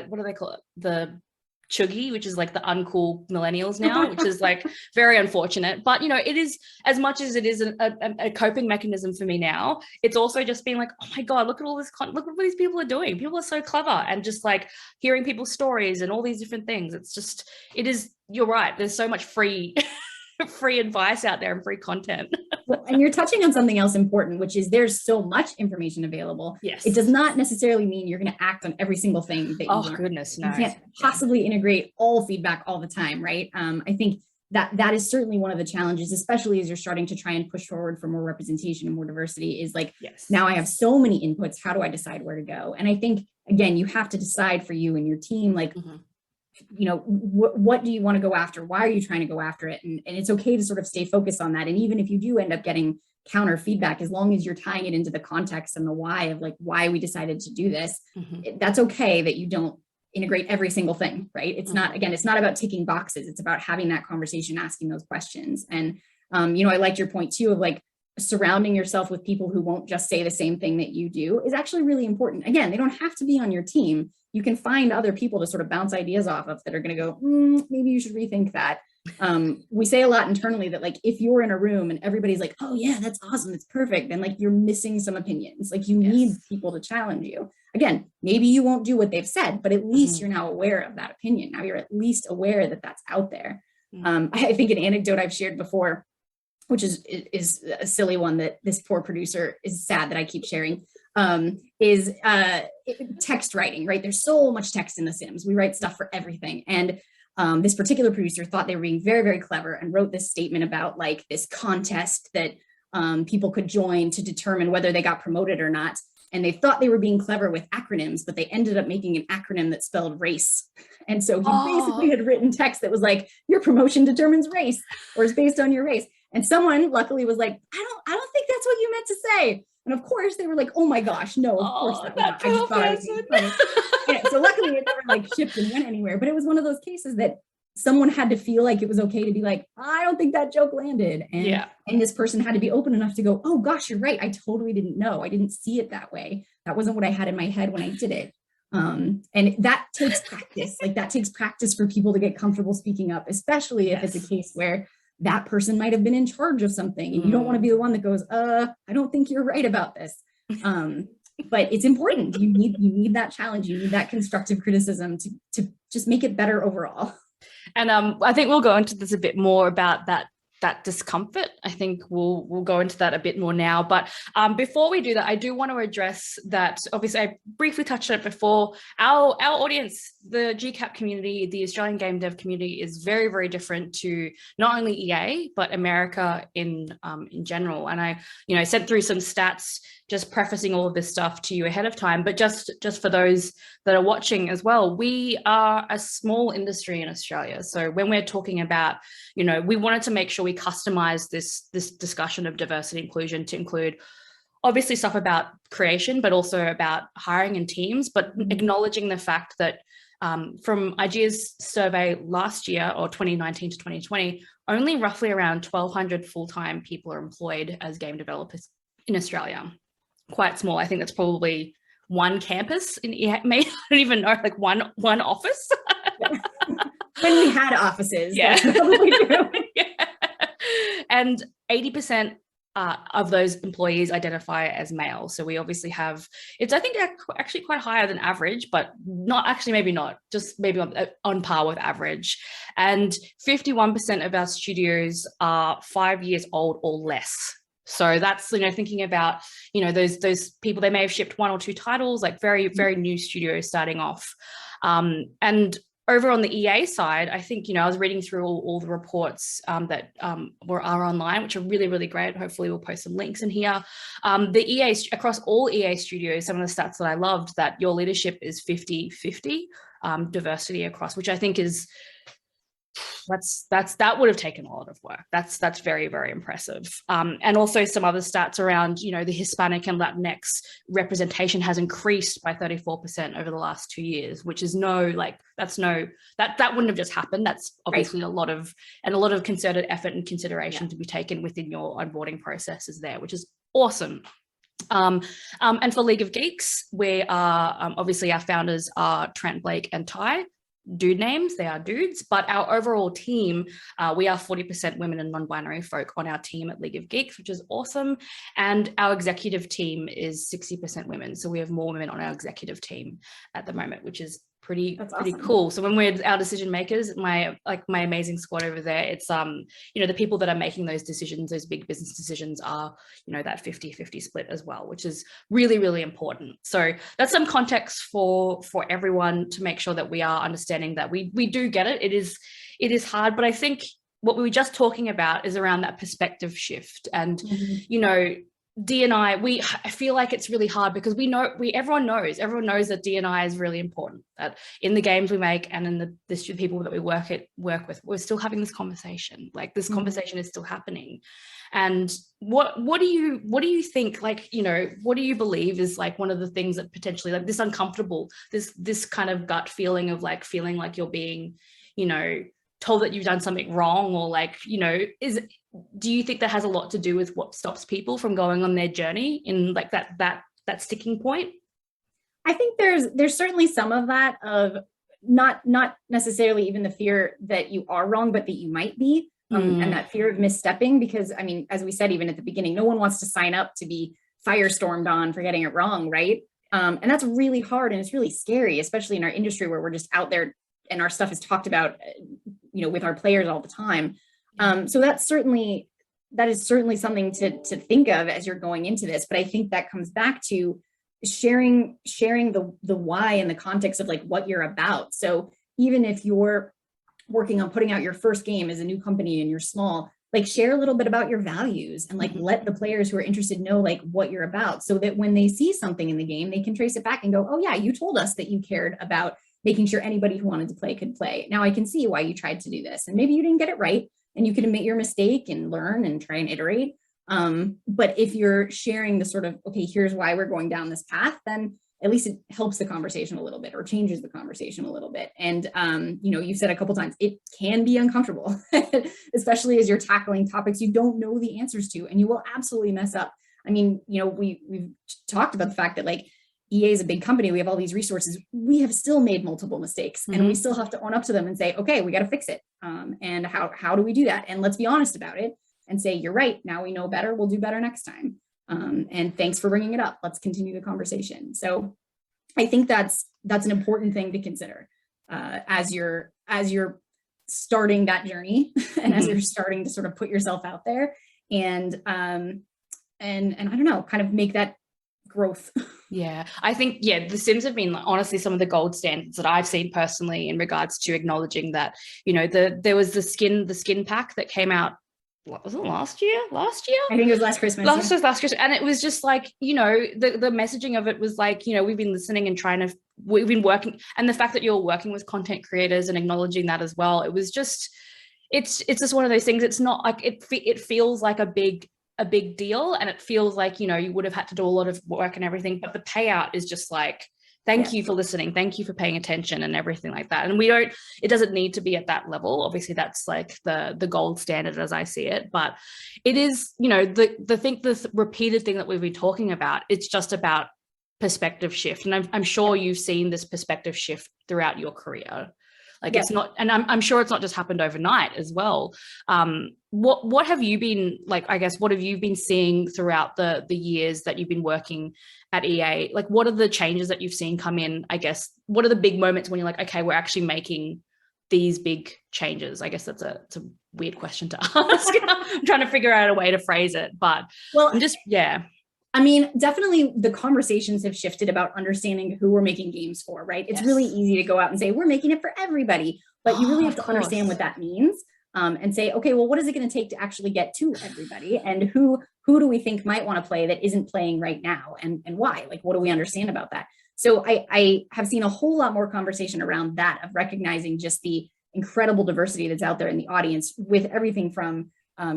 what do they call it? The chuggy, which is like the uncool millennials now, which is like very unfortunate. But, you know, it is, as much as it is a coping mechanism for me now, it's also just being like, oh my God, look at all this look at what these people are doing. People are so clever, and just like hearing people's stories and all these different things. You're right. There's so much free advice out there and free content. Well, and you're touching on something else important, which is there's so much information available. Yes. It does not necessarily mean you're going to act on every single thing that you learn. Goodness, no. You can't possibly integrate all feedback all the time, right? I think that is certainly one of the challenges, especially as you're starting to try and push forward for more representation and more diversity, is like, now I have so many inputs. How do I decide where to go? And I think, again, you have to decide for you and your team, like, you know, what do you want to go after? Why are you trying to go after it? And it's okay to sort of stay focused on that. And even if you do end up getting counter feedback, as long as you're tying it into the context and the why of like why we decided to do this, that's okay that you don't integrate every single thing, right? It's not, again, it's not about ticking boxes. It's about having that conversation, asking those questions. And, you know, I liked your point too of like surrounding yourself with people who won't just say the same thing that you do is actually really important. Again, they don't have to be on your team. You can find other people to sort of bounce ideas off of that are going to go, maybe you should rethink that. We say a lot internally that like, if you're in a room and everybody's like, oh yeah, that's awesome, it's perfect, then like you're missing some opinions. Like you need people to challenge you. Again, maybe you won't do what they've said, but at least you're now aware of that opinion. Now you're at least aware that that's out there. I think an anecdote I've shared before, which is a silly one that this poor producer is sad that I keep sharing, is text writing, right? There's so much text in The Sims. We write stuff for everything. And this particular producer thought they were being very, very clever and wrote this statement about like this contest that people could join to determine whether they got promoted or not. And they thought they were being clever with acronyms, but they ended up making an acronym that spelled race. And so he basically had written text that was like, your promotion determines race, or is based on your race. And someone luckily was like, I don't think that's what you meant to say. And of course they were like, oh my gosh, no, of course that was not. I just thought it was funny. Yeah, so luckily it never like shipped and went anywhere, but it was one of those cases that someone had to feel like it was okay to be like, I don't think that joke landed. And, and this person had to be open enough to go, oh gosh, you're right. I totally didn't know. I didn't see it that way. That wasn't what I had in my head when I did it. And that takes practice. Like that takes practice for people to get comfortable speaking up, especially if it's a case where that person might have been in charge of something and you don't want to be the one that goes, I don't think you're right about this. But it's important. You need that challenge. You need that constructive criticism to just make it better overall. And I think we'll go into this a bit more about that discomfort. I think we'll go into that a bit more now. But before we do that, I do want to address that. Obviously, I briefly touched on it before. Our audience, the GCAP community, the Australian game dev community, is very, very different to not only EA but America in general. And I, sent through some stats, just prefacing all of this stuff to you ahead of time. But just for those that are watching as well, we are a small industry in Australia. So when we're talking about, we wanted to make sure we customize this discussion of diversity inclusion to include obviously stuff about creation, but also about hiring and teams, but acknowledging the fact that from IGEA's survey last year, or 2019 to 2020, only roughly around 1,200 full-time people are employed as game developers in Australia. Quite small. I think that's probably one campus in EA, maybe, I don't even know, like one office. When we had offices. Yeah. That's probably true. And 80% of those employees identify as male. So we obviously have, I think actually quite higher than average, but maybe not, just maybe on par with average. And 51% of our studios are 5 years old or less. So that's, thinking about, those people, they may have shipped 1 or 2 titles, like very, very new studios starting off. And over on the EA side, I think, I was reading through all the reports that are online, which are really, really great. Hopefully we'll post some links in here. The EA, across all EA studios, some of the stats that I loved, that your leadership is 50-50 diversity across, which I think is, that would have taken a lot of work. That's very, very impressive. And also some other stats around, the Hispanic and Latinx representation has increased by 34% over the last 2 years, which is that wouldn't have just happened. That's obviously a lot of concerted effort and consideration to be taken within your onboarding processes there, which is awesome. And for League of Geeks, we are obviously our founders are Trent, Blake, and Ty. Dude names, they are dudes, but our overall team, we are 40% women and non-binary folk on our team at League of Geeks, which is awesome. And our executive team is 60% women. So we have more women on our executive team at the moment, which is That's pretty awesome. cool. So when we're our decision makers, my amazing squad over there, it's the people that are making those decisions, those big business decisions, are that 50-50 split as well, which is really, really important. So that's some context for everyone to make sure that we are understanding that we do get it. It is hard, but I think what we were just talking about is around that perspective shift. And D&I, I feel like it's really hard because everyone knows that D&I is really important, that in the games we make and in the people that we work with, we're still having this conversation. Like this conversation is still happening. And what do you think, like, what do you believe is like one of the things that potentially, like, this uncomfortable, this kind of gut feeling of like feeling like you're being, told that you've done something wrong, or like, do you think that has a lot to do with what stops people from going on their journey in like that sticking point? I think there's certainly some of that, of not necessarily even the fear that you are wrong, but that you might be, and that fear of misstepping, because I mean, as we said, even at the beginning, no one wants to sign up to be firestormed on for getting it wrong, right? And that's really hard, and it's really scary, especially in our industry where we're just out there and our stuff is talked about, with our players all the time. So that is certainly something to think of as you're going into this. But I think that comes back to sharing the why and the context of like what you're about. So even if you're working on putting out your first game as a new company and you're small, like share a little bit about your values and like let the players who are interested know like what you're about, so that when they see something in the game, they can trace it back and go, oh yeah, you told us that you cared about making sure anybody who wanted to play could play. Now I can see why you tried to do this, and maybe you didn't get it right, and you can admit your mistake and learn and try and iterate. But if you're sharing the sort of, okay, here's why we're going down this path, then at least it helps the conversation a little bit or changes the conversation a little bit. And, you've said a couple times, it can be uncomfortable, especially as you're tackling topics you don't know the answers to, and you will absolutely mess up. I mean, we've talked about the fact that like EA is a big company. We have all these resources. We have still made multiple mistakes, and we still have to own up to them and say, okay, we got to fix it. And how do we do that? And let's be honest about it and say, you're right. Now we know better. We'll do better next time. And thanks for bringing it up. Let's continue the conversation. So I think that's an important thing to consider as you're starting that journey and as you're starting to sort of put yourself out there and I don't know, kind of make that growth. Yeah, I think, the Sims have been honestly some of the gold standards that I've seen personally in regards to acknowledging that, there was the skin pack that came out, what was it, last year? I think it was last Christmas. Last Christmas. And it was just like, the messaging of it was like, we've been listening and we've been working, and the fact that you're working with content creators and acknowledging that as well, it was just, it's just one of those things. It's not like, it feels like a big deal, and it feels like, you would have had to do a lot of work and everything, but the payout is just like, thank you for listening, thank you for paying attention and everything like that. And it doesn't need to be at that level. Obviously that's like the gold standard as I see it, but it is, the repeated thing that we've been talking about, it's just about perspective shift. And I'm sure you've seen this perspective shift throughout your career. Like it's not, and I'm sure it's not just happened overnight as well. What have you been like, I guess, what have you been seeing throughout the years that you've been working at EA? Like, what are the changes that you've seen come in? I guess, what are the big moments when you're like, okay, we're actually making these big changes? I guess it's a weird question to ask. I'm trying to figure out a way to phrase it, but I'm just, I mean, definitely the conversations have shifted about understanding who we're making games for, right? It's really easy to go out and say, we're making it for everybody, but you really have to understand what that means, and say, okay, well, what is it going to take to actually get to everybody? And who do we think might want to play that isn't playing right now, and why? Like, what do we understand about that? So I have seen a whole lot more conversation around that, of recognizing just the incredible diversity that's out there in the audience, with everything from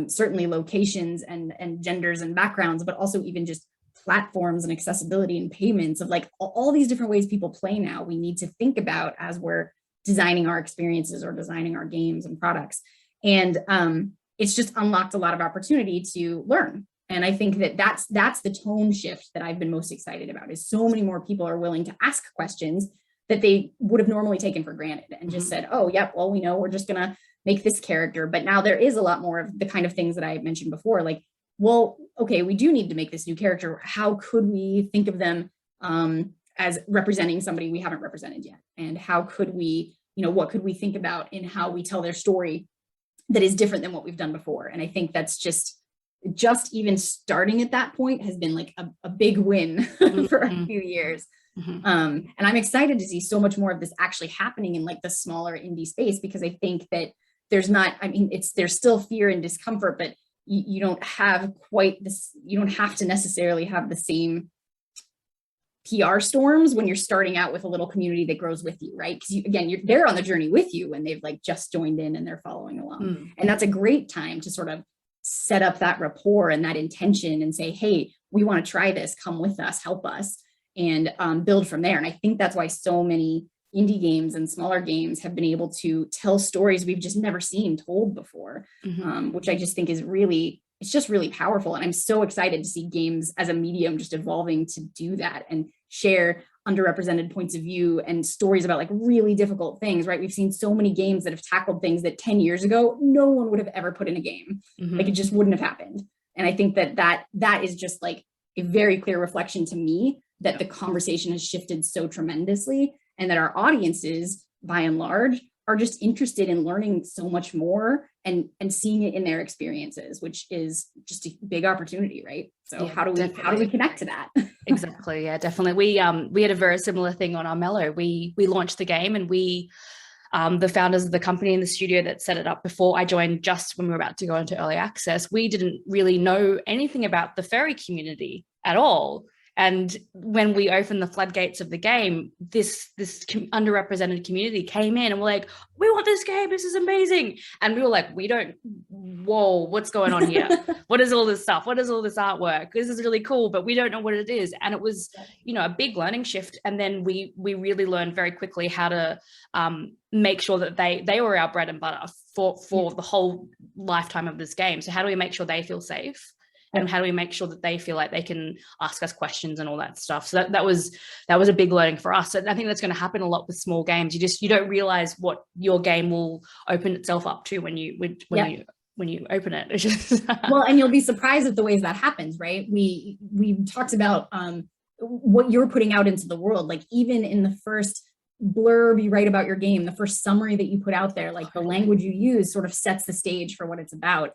certainly locations and genders and backgrounds, but also even just platforms and accessibility and payments, of like all these different ways people play now. We need to think about as we're designing our experiences or designing our games and products. And it's just unlocked a lot of opportunity to learn. And I think that's the tone shift that I've been most excited about, is so many more people are willing to ask questions that they would have normally taken for granted and just said, oh, yep, well, we know we're just going to make this character. But now there is a lot more of the kind of things that I mentioned before, like, well, okay, we do need to make this new character. How could we think of them as representing somebody we haven't represented yet? And how could we, what could we think about in how we tell their story that is different than what we've done before? And I think that's just even starting at that point has been like a big win for a few years. And I'm excited to see so much more of this actually happening in like the smaller indie space, because I think that there's still fear and discomfort, but you don't have quite this, you don't have to necessarily have the same PR storms when you're starting out with a little community that grows with you, right? Because they're on the journey with you when they've like just joined in and they're following along. And that's a great time to sort of set up that rapport and that intention and say, hey, we want to try this, come with us, help us, and build from there. And I think that's why so many indie games and smaller games have been able to tell stories we've just never seen told before, which I just think is it's just really powerful. And I'm so excited to see games as a medium just evolving to do that and share underrepresented points of view and stories about like really difficult things, right? We've seen so many games that have tackled things that 10 years ago, no one would have ever put in a game. Like it just wouldn't have happened. And I think that is just like a very clear reflection to me that the conversation has shifted so tremendously, and that our audiences, by and large, are just interested in learning so much more and seeing it in their experiences, which is just a big opportunity, right? So how do we connect to that? Exactly. Yeah, definitely. We had a very similar thing on our Mellow. We launched the game, and the founders of the company and the studio that set it up before I joined, just when we were about to go into early access, we didn't really know anything about the furry community at all. And when we opened the floodgates of the game, this underrepresented community came in and were like, we want this game, this is amazing. And we were like, whoa, what's going on here? What is all this stuff? What is all this artwork? This is really cool, but we don't know what it is. And it was, a big learning shift. And then we really learned very quickly how to make sure that they were our bread and butter for the whole lifetime of this game. So how do we make sure they feel safe? And how do we make sure that they feel like they can ask us questions and all that stuff? So that was a big learning for us. And I think that's going to happen a lot with small games. You don't realize what your game will open itself up to when you open it. Well, and you'll be surprised at the ways that happens, right? We talked about what you're putting out into the world. Like even in the first blurb you write about your game, the first summary that you put out there, like the language you use sort of sets the stage for what it's about.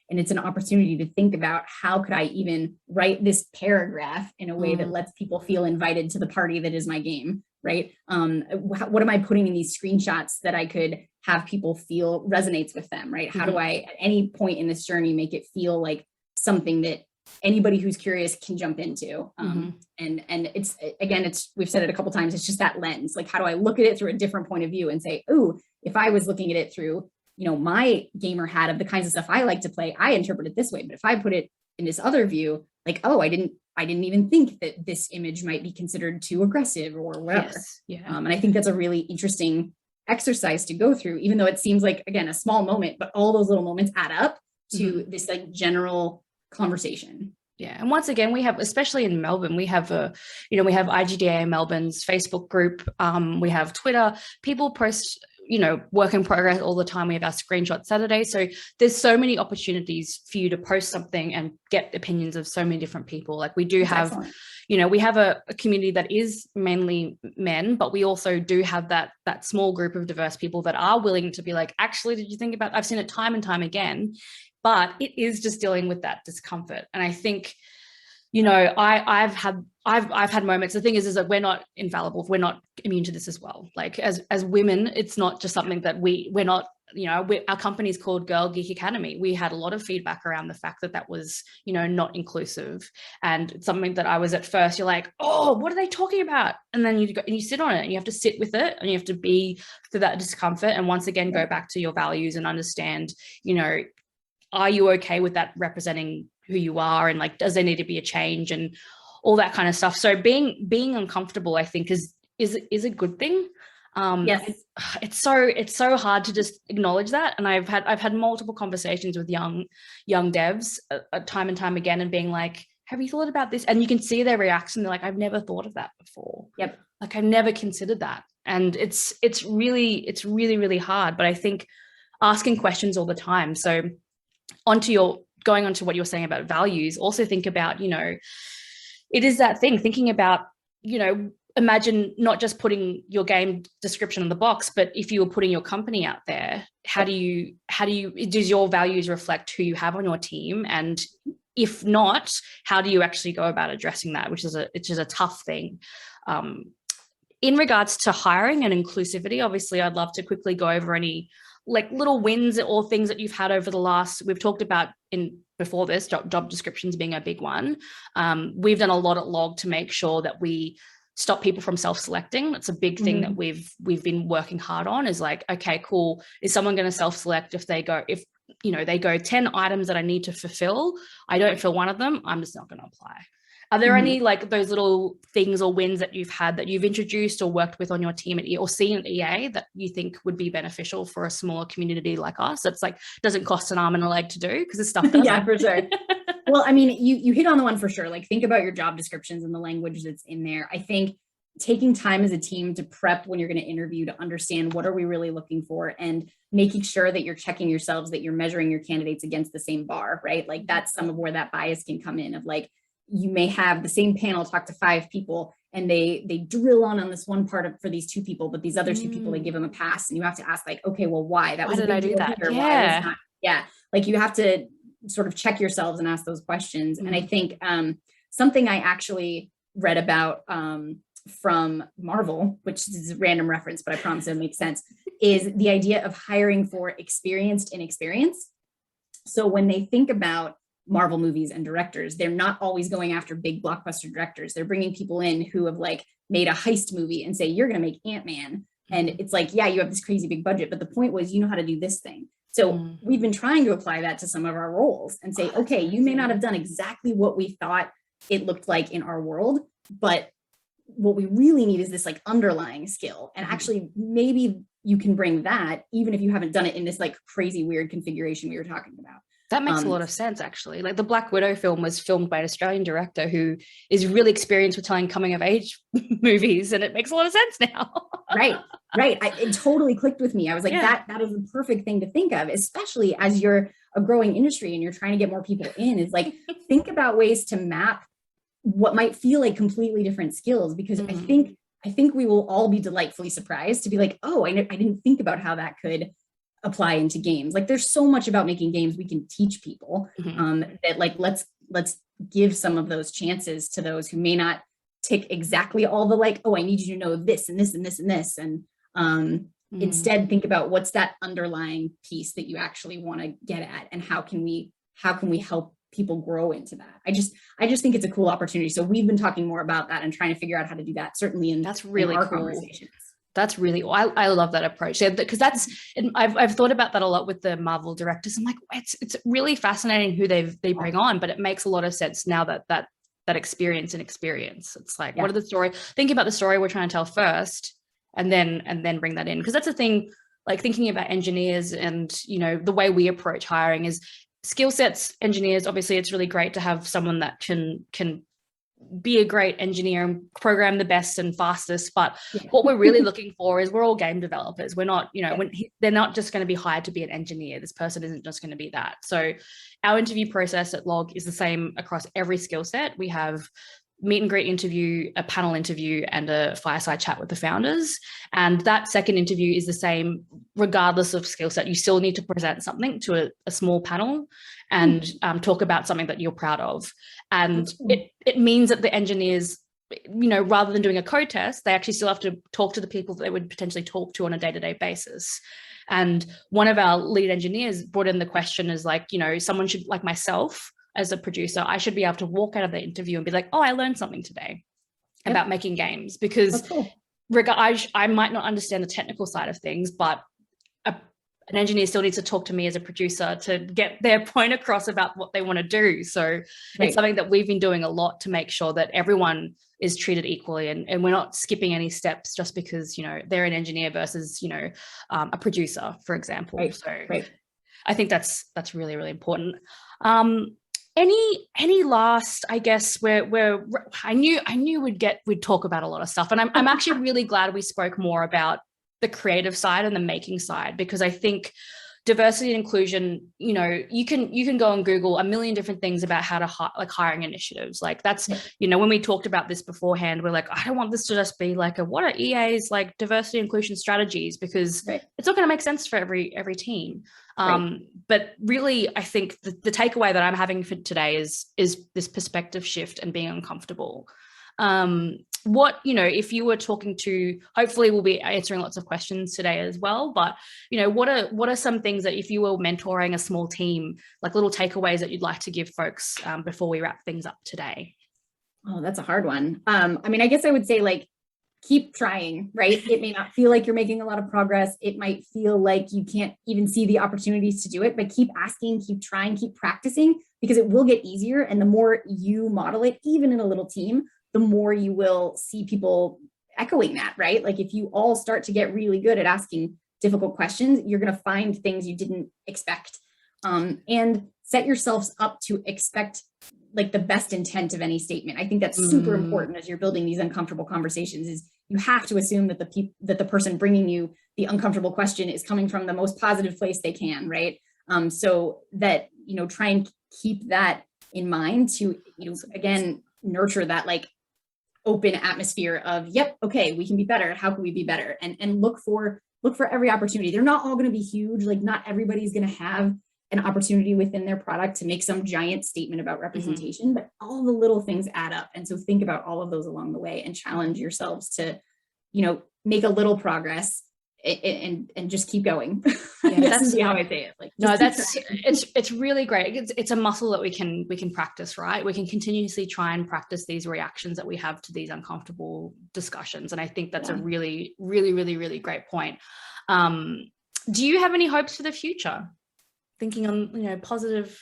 And it's an opportunity to think about, how could I even write this paragraph in a way that lets people feel invited to the party that is my game, right? What am I putting in these screenshots that I could have people feel resonates with them, right? How do I, at any point in this journey, make it feel like something that anybody who's curious can jump into? And it's, again, we've said it a couple times, it's just that lens. Like, how do I look at it through a different point of view and say, oh, if I was looking at it through my gamer hat of the kinds of stuff I like to play, I interpret it this way. But if I put it in this other view, like, oh, I didn't even think that this image might be considered too aggressive or whatever. Yes. Yeah. And I think that's a really interesting exercise to go through, even though it seems like, again, a small moment, but all those little moments add up to this like general conversation. Yeah. And once again, we have, especially in Melbourne, we have we have IGEA Melbourne's Facebook group. We have Twitter. People post work in progress all the time. We have our screenshot Saturday. So there's so many opportunities for you to post something and get opinions of so many different people. Like we do have, we have a community that is mainly men, but we also do have that small group of diverse people that are willing to be like, actually, did you think about, I've seen it time and time again, but it is just dealing with that discomfort. And I think, I've had moments. The thing is that we're not infallible. We're not immune to this as well. Like as women, it's not just something that we're not, our company is called Girl Geek Academy. We had a lot of feedback around the fact that was, not inclusive. And it's something that I was at first, you're like, oh, what are they talking about? And then you sit on it and you have to sit with it and you have to be through that discomfort. And once again, go back to your values and understand, are you okay with that representing who you are? And like, does there need to be a change and all that kind of stuff? So being uncomfortable, I think is a good thing. Yes. It's so hard to just acknowledge that. And I've had multiple conversations with young devs time and time again, and being like, have you thought about this? And you can see their reaction. They're like, I've never thought of that before. Yep. Like I've never considered that. And it's really, really hard. But I think asking questions all the time. So going on to what you're saying about values, also think about, it is that thing, thinking about, imagine not just putting your game description in the box, but if you were putting your company out there, does your values reflect who you have on your team? And if not, how do you actually go about addressing that, which is a tough thing. In regards to hiring and inclusivity, obviously I'd love to quickly go over any like little wins or things that you've had over the last, we've talked about before this, job descriptions being a big one. We've done a lot at Log to make sure that we stop people from self-selecting. That's a big thing that we've been working hard on, is like, okay, cool. Is someone going to self-select if they go 10 items that I need to fulfill, I don't fill one of them, I'm just not going to apply. Are there any like those little things or wins that you've had that you've introduced or worked with on your team at or seen at EA that you think would be beneficial for a smaller community like us? That's like, doesn't cost an arm and a leg to do, because it's stuff doesn't. Yeah, for sure. Well, I mean, you hit on the one for sure. Like, think about your job descriptions and the language that's in there. I think taking time as a team to prep when you're going to interview, to understand what are we really looking for, and making sure that you're checking yourselves, that you're measuring your candidates against the same bar, right? Like, that's some of where that bias can come in, of like, you may have the same panel talk to 5 people and they drill on this one part for these 2 people, but these other 2 people, they give them a pass, and you have to ask like, okay, well, why? Why did I do that? Here? Why was not? Yeah. Like, you have to sort of check yourselves and ask those questions. And I think something I actually read about from Marvel, which is a random reference, but I promise it makes sense, is the idea of hiring for experienced inexperience. So when they think about Marvel movies and directors, they're not always going after big blockbuster directors. They're bringing people in who have like made a heist movie and say, you're going to make Ant-Man. And it's like, yeah, you have this crazy big budget, but the point was, you know how to do this thing. So we've been trying to apply that to some of our roles and say, okay, you may not have done exactly what we thought it looked like in our world, but what we really need is this like underlying skill. And actually, maybe you can bring that even if you haven't done it in this like crazy weird configuration we were talking about. That makes a lot of sense, actually. Like, the Black Widow film was filmed by an Australian director who is really experienced with telling coming of age movies, and it makes a lot of sense now. Right. It totally clicked with me. I was like, that is the perfect thing to think of, especially as you're a growing industry and you're trying to get more people in. It's like, think about ways to map what might feel like completely different skills, because I think we will all be delightfully surprised to be like, oh, I didn't think about how that could apply into games. Like, there's so much about making games we can teach people that like, let's give some of those chances to those who may not tick exactly all the like, oh, I need you to know this and this and this and this. And instead think about what's that underlying piece that you actually want to get at, and how can we help people grow into that. I just think it's a cool opportunity. So we've been talking more about that and trying to figure out how to do that, certainly in our conversations. That's really, I love that approach. Yeah, because I've thought about that a lot with the Marvel directors. I'm like, it's really fascinating who they bring on, but it makes a lot of sense now that experience. It's like, what are the story? Thinking about the story we're trying to tell first, and then bring that in. Because that's the thing, like thinking about engineers and, you know, the way we approach hiring is skill sets. Engineers, obviously, it's really great to have someone that can be a great engineer and program the best and fastest, but what we're really looking for is, we're all game developers. We're not, you know, they're not just going to be hired to be an engineer. This person isn't just going to be that. So our interview process at Log is the same across every skill set. We have meet and greet interview, a panel interview, and a fireside chat with the founders. And that second interview is the same regardless of skill set. You still need to present something to a small panel and talk about something that you're proud of. And it means that the engineers, you know, rather than doing a code test, they actually still have to talk to the people that they would potentially talk to on a day-to-day basis. And one of our lead engineers brought in the question as like, you know, someone should, like myself, as a producer, I should be able to walk out of the interview and be like, oh, I learned something today about making games, because I might not understand the technical side of things, but an engineer still needs to talk to me as a producer to get their point across about what they want to do. So it's something that we've been doing a lot to make sure that everyone is treated equally, and we're not skipping any steps just because, you know, they're an engineer versus, you know, a producer, for example. I think that's really, really important. Any last, I guess, where I knew we'd talk about a lot of stuff, and I'm actually really glad we spoke more about the creative side and the making side, because I think, diversity and inclusion, you know, you can go and Google a million different things about how to hiring initiatives. Like that's, you know, when we talked about this beforehand, we're like, I don't want this to just be like what are EA's like diversity and inclusion strategies, because it's not going to make sense for every team. But really, I think the takeaway that I'm having for today is this perspective shift and being uncomfortable. What, you know, if you were talking to, hopefully we'll be answering lots of questions today as well, but, you know, what are some things that if you were mentoring a small team, like little takeaways that you'd like to give folks before we wrap things up today? Oh, that's a hard one. I mean, I guess I would say like, keep trying, right? It may not feel like you're making a lot of progress. It might feel like you can't even see the opportunities to do it, but keep asking, keep trying, keep practicing, because it will get easier. And the more you model it, even in a little team, the more you will see people echoing that, right? Like if you all start to get really good at asking difficult questions, you're going to find things you didn't expect, and set yourselves up to expect like the best intent of any statement. I think that's super important as you're building these uncomfortable conversations. Is you have to assume that the person bringing you the uncomfortable question is coming from the most positive place they can, right? So that, you know, try and keep that in mind to, you know, again, nurture that like open atmosphere of, yep, okay, we can be better. How can we be better? And look for every opportunity. They're not all going to be huge. Like not everybody's going to have an opportunity within their product to make some giant statement about representation, but all the little things add up. And so think about all of those along the way and challenge yourselves to, you know, make a little progress and just keep going. Yeah, that's how I say it. Like, no, it's really great. It's a muscle that we can practice, right? We can continuously try and practice these reactions that we have to these uncomfortable discussions. And I think that's a really, really, really, really great point. Do you have any hopes for the future? Thinking on, you know, positive,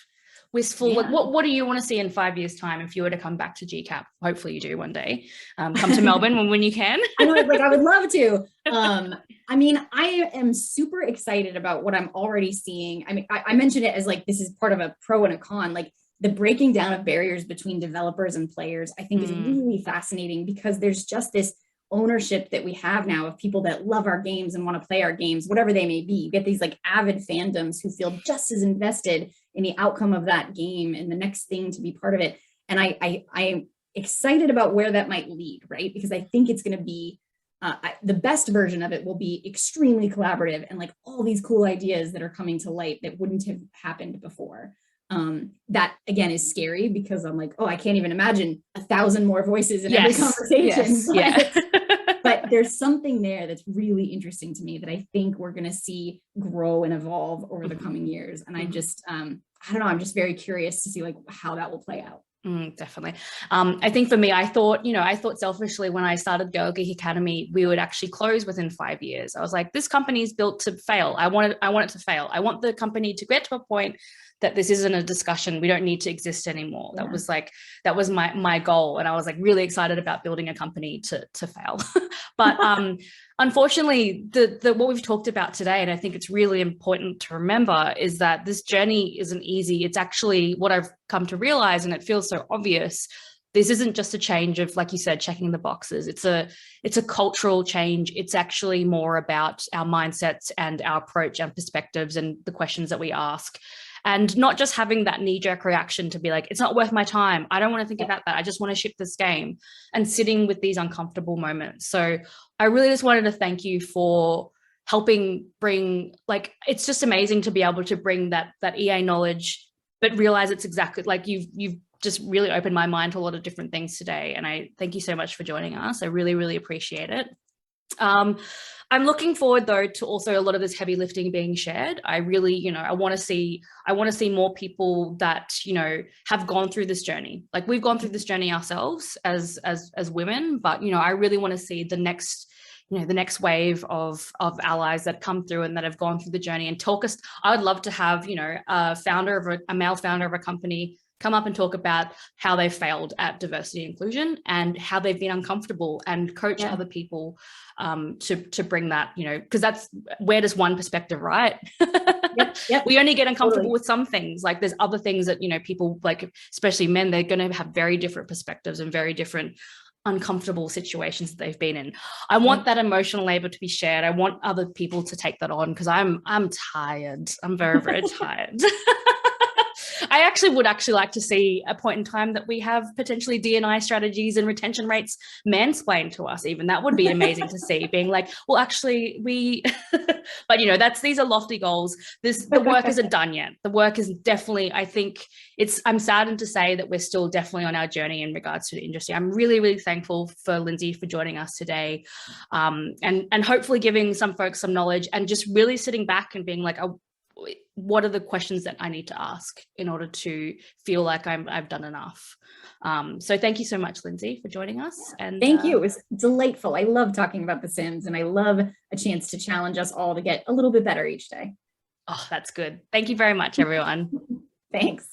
wistful, like what do you want to see in 5 years' time if you were to come back to GCAP? Hopefully you do one day. Come to Melbourne when you can. I know, like I would love to. I mean, I am super excited about what I'm already seeing. I mean, I mentioned it as like, this is part of a pro and a con, like the breaking down of barriers between developers and players, I think is really fascinating, because there's just this ownership that we have now of people that love our games and want to play our games, whatever they may be. You get these like avid fandoms who feel just as invested in the outcome of that game and the next thing to be part of it. And I am excited about where that might lead, right? Because I think it's going to be the best version of it will be extremely collaborative and like all these cool ideas that are coming to light that wouldn't have happened before. That again is scary, because I'm like, oh, I can't even imagine 1,000 more voices in every conversation. But there's something there that's really interesting to me that I think we're going to see grow and evolve over the coming years. And I just, I don't know, I'm just very curious to see like how that will play out. Definitely. I think for me, I thought selfishly when I started Girl Geek Academy, we would actually close within 5 years. I was like, this company is built to fail. I want it to fail. I want the company to get to a point that this isn't a discussion. We don't need to exist anymore. Yeah. That was my goal. And I was like really excited about building a company to fail. But unfortunately, what we've talked about today, and I think it's really important to remember, is that this journey isn't easy. It's actually what I've come to realize, and it feels so obvious. This isn't just a change of, like you said, checking the boxes. It's a cultural change. It's actually more about our mindsets and our approach and perspectives and the questions that we ask. And not just having that knee-jerk reaction to be like, it's not worth my time. I don't want to think about that. I just want to ship this game, and sitting with these uncomfortable moments. So I really just wanted to thank you for helping bring, like, it's just amazing to be able to bring that EA knowledge, but realize it's exactly like you've just really opened my mind to a lot of different things today. And I thank you so much for joining us. I really, really appreciate it. I'm looking forward though to also a lot of this heavy lifting being shared. I really, I want to see more people that, have gone through this journey. Like we've gone through this journey ourselves as women, but, I really want to see the next wave of allies that come through and that have gone through the journey and talk us. I would love to have, a male founder of a company come up and talk about how they failed at diversity and inclusion and how they've been uncomfortable, and coach other people to bring that, because that's, where does one perspective, right? Yep. We only get uncomfortable with some things. Like there's other things that, people, like especially men, they're going to have very different perspectives and very different uncomfortable situations that they've been in. I want that emotional labor to be shared. I want other people to take that on, because I'm tired. I'm very, very tired. I would like to see a point in time that we have potentially D&I strategies and retention rates mansplained to us. Even that would be amazing to see, being like, well, actually we, but these are lofty goals. The work isn't done yet. The work is definitely, I think I'm saddened to say that we're still definitely on our journey in regards to the industry. I'm really, really thankful for Lyndsay for joining us today, and hopefully giving some folks some knowledge, and just really sitting back and being like, what are the questions that I need to ask in order to feel like I've done enough. So thank you so much, Lyndsay, for joining us. And thank you. It was delightful. I love talking about The Sims, and I love a chance to challenge us all to get a little bit better each day. Oh, that's good. Thank you very much, everyone. Thanks.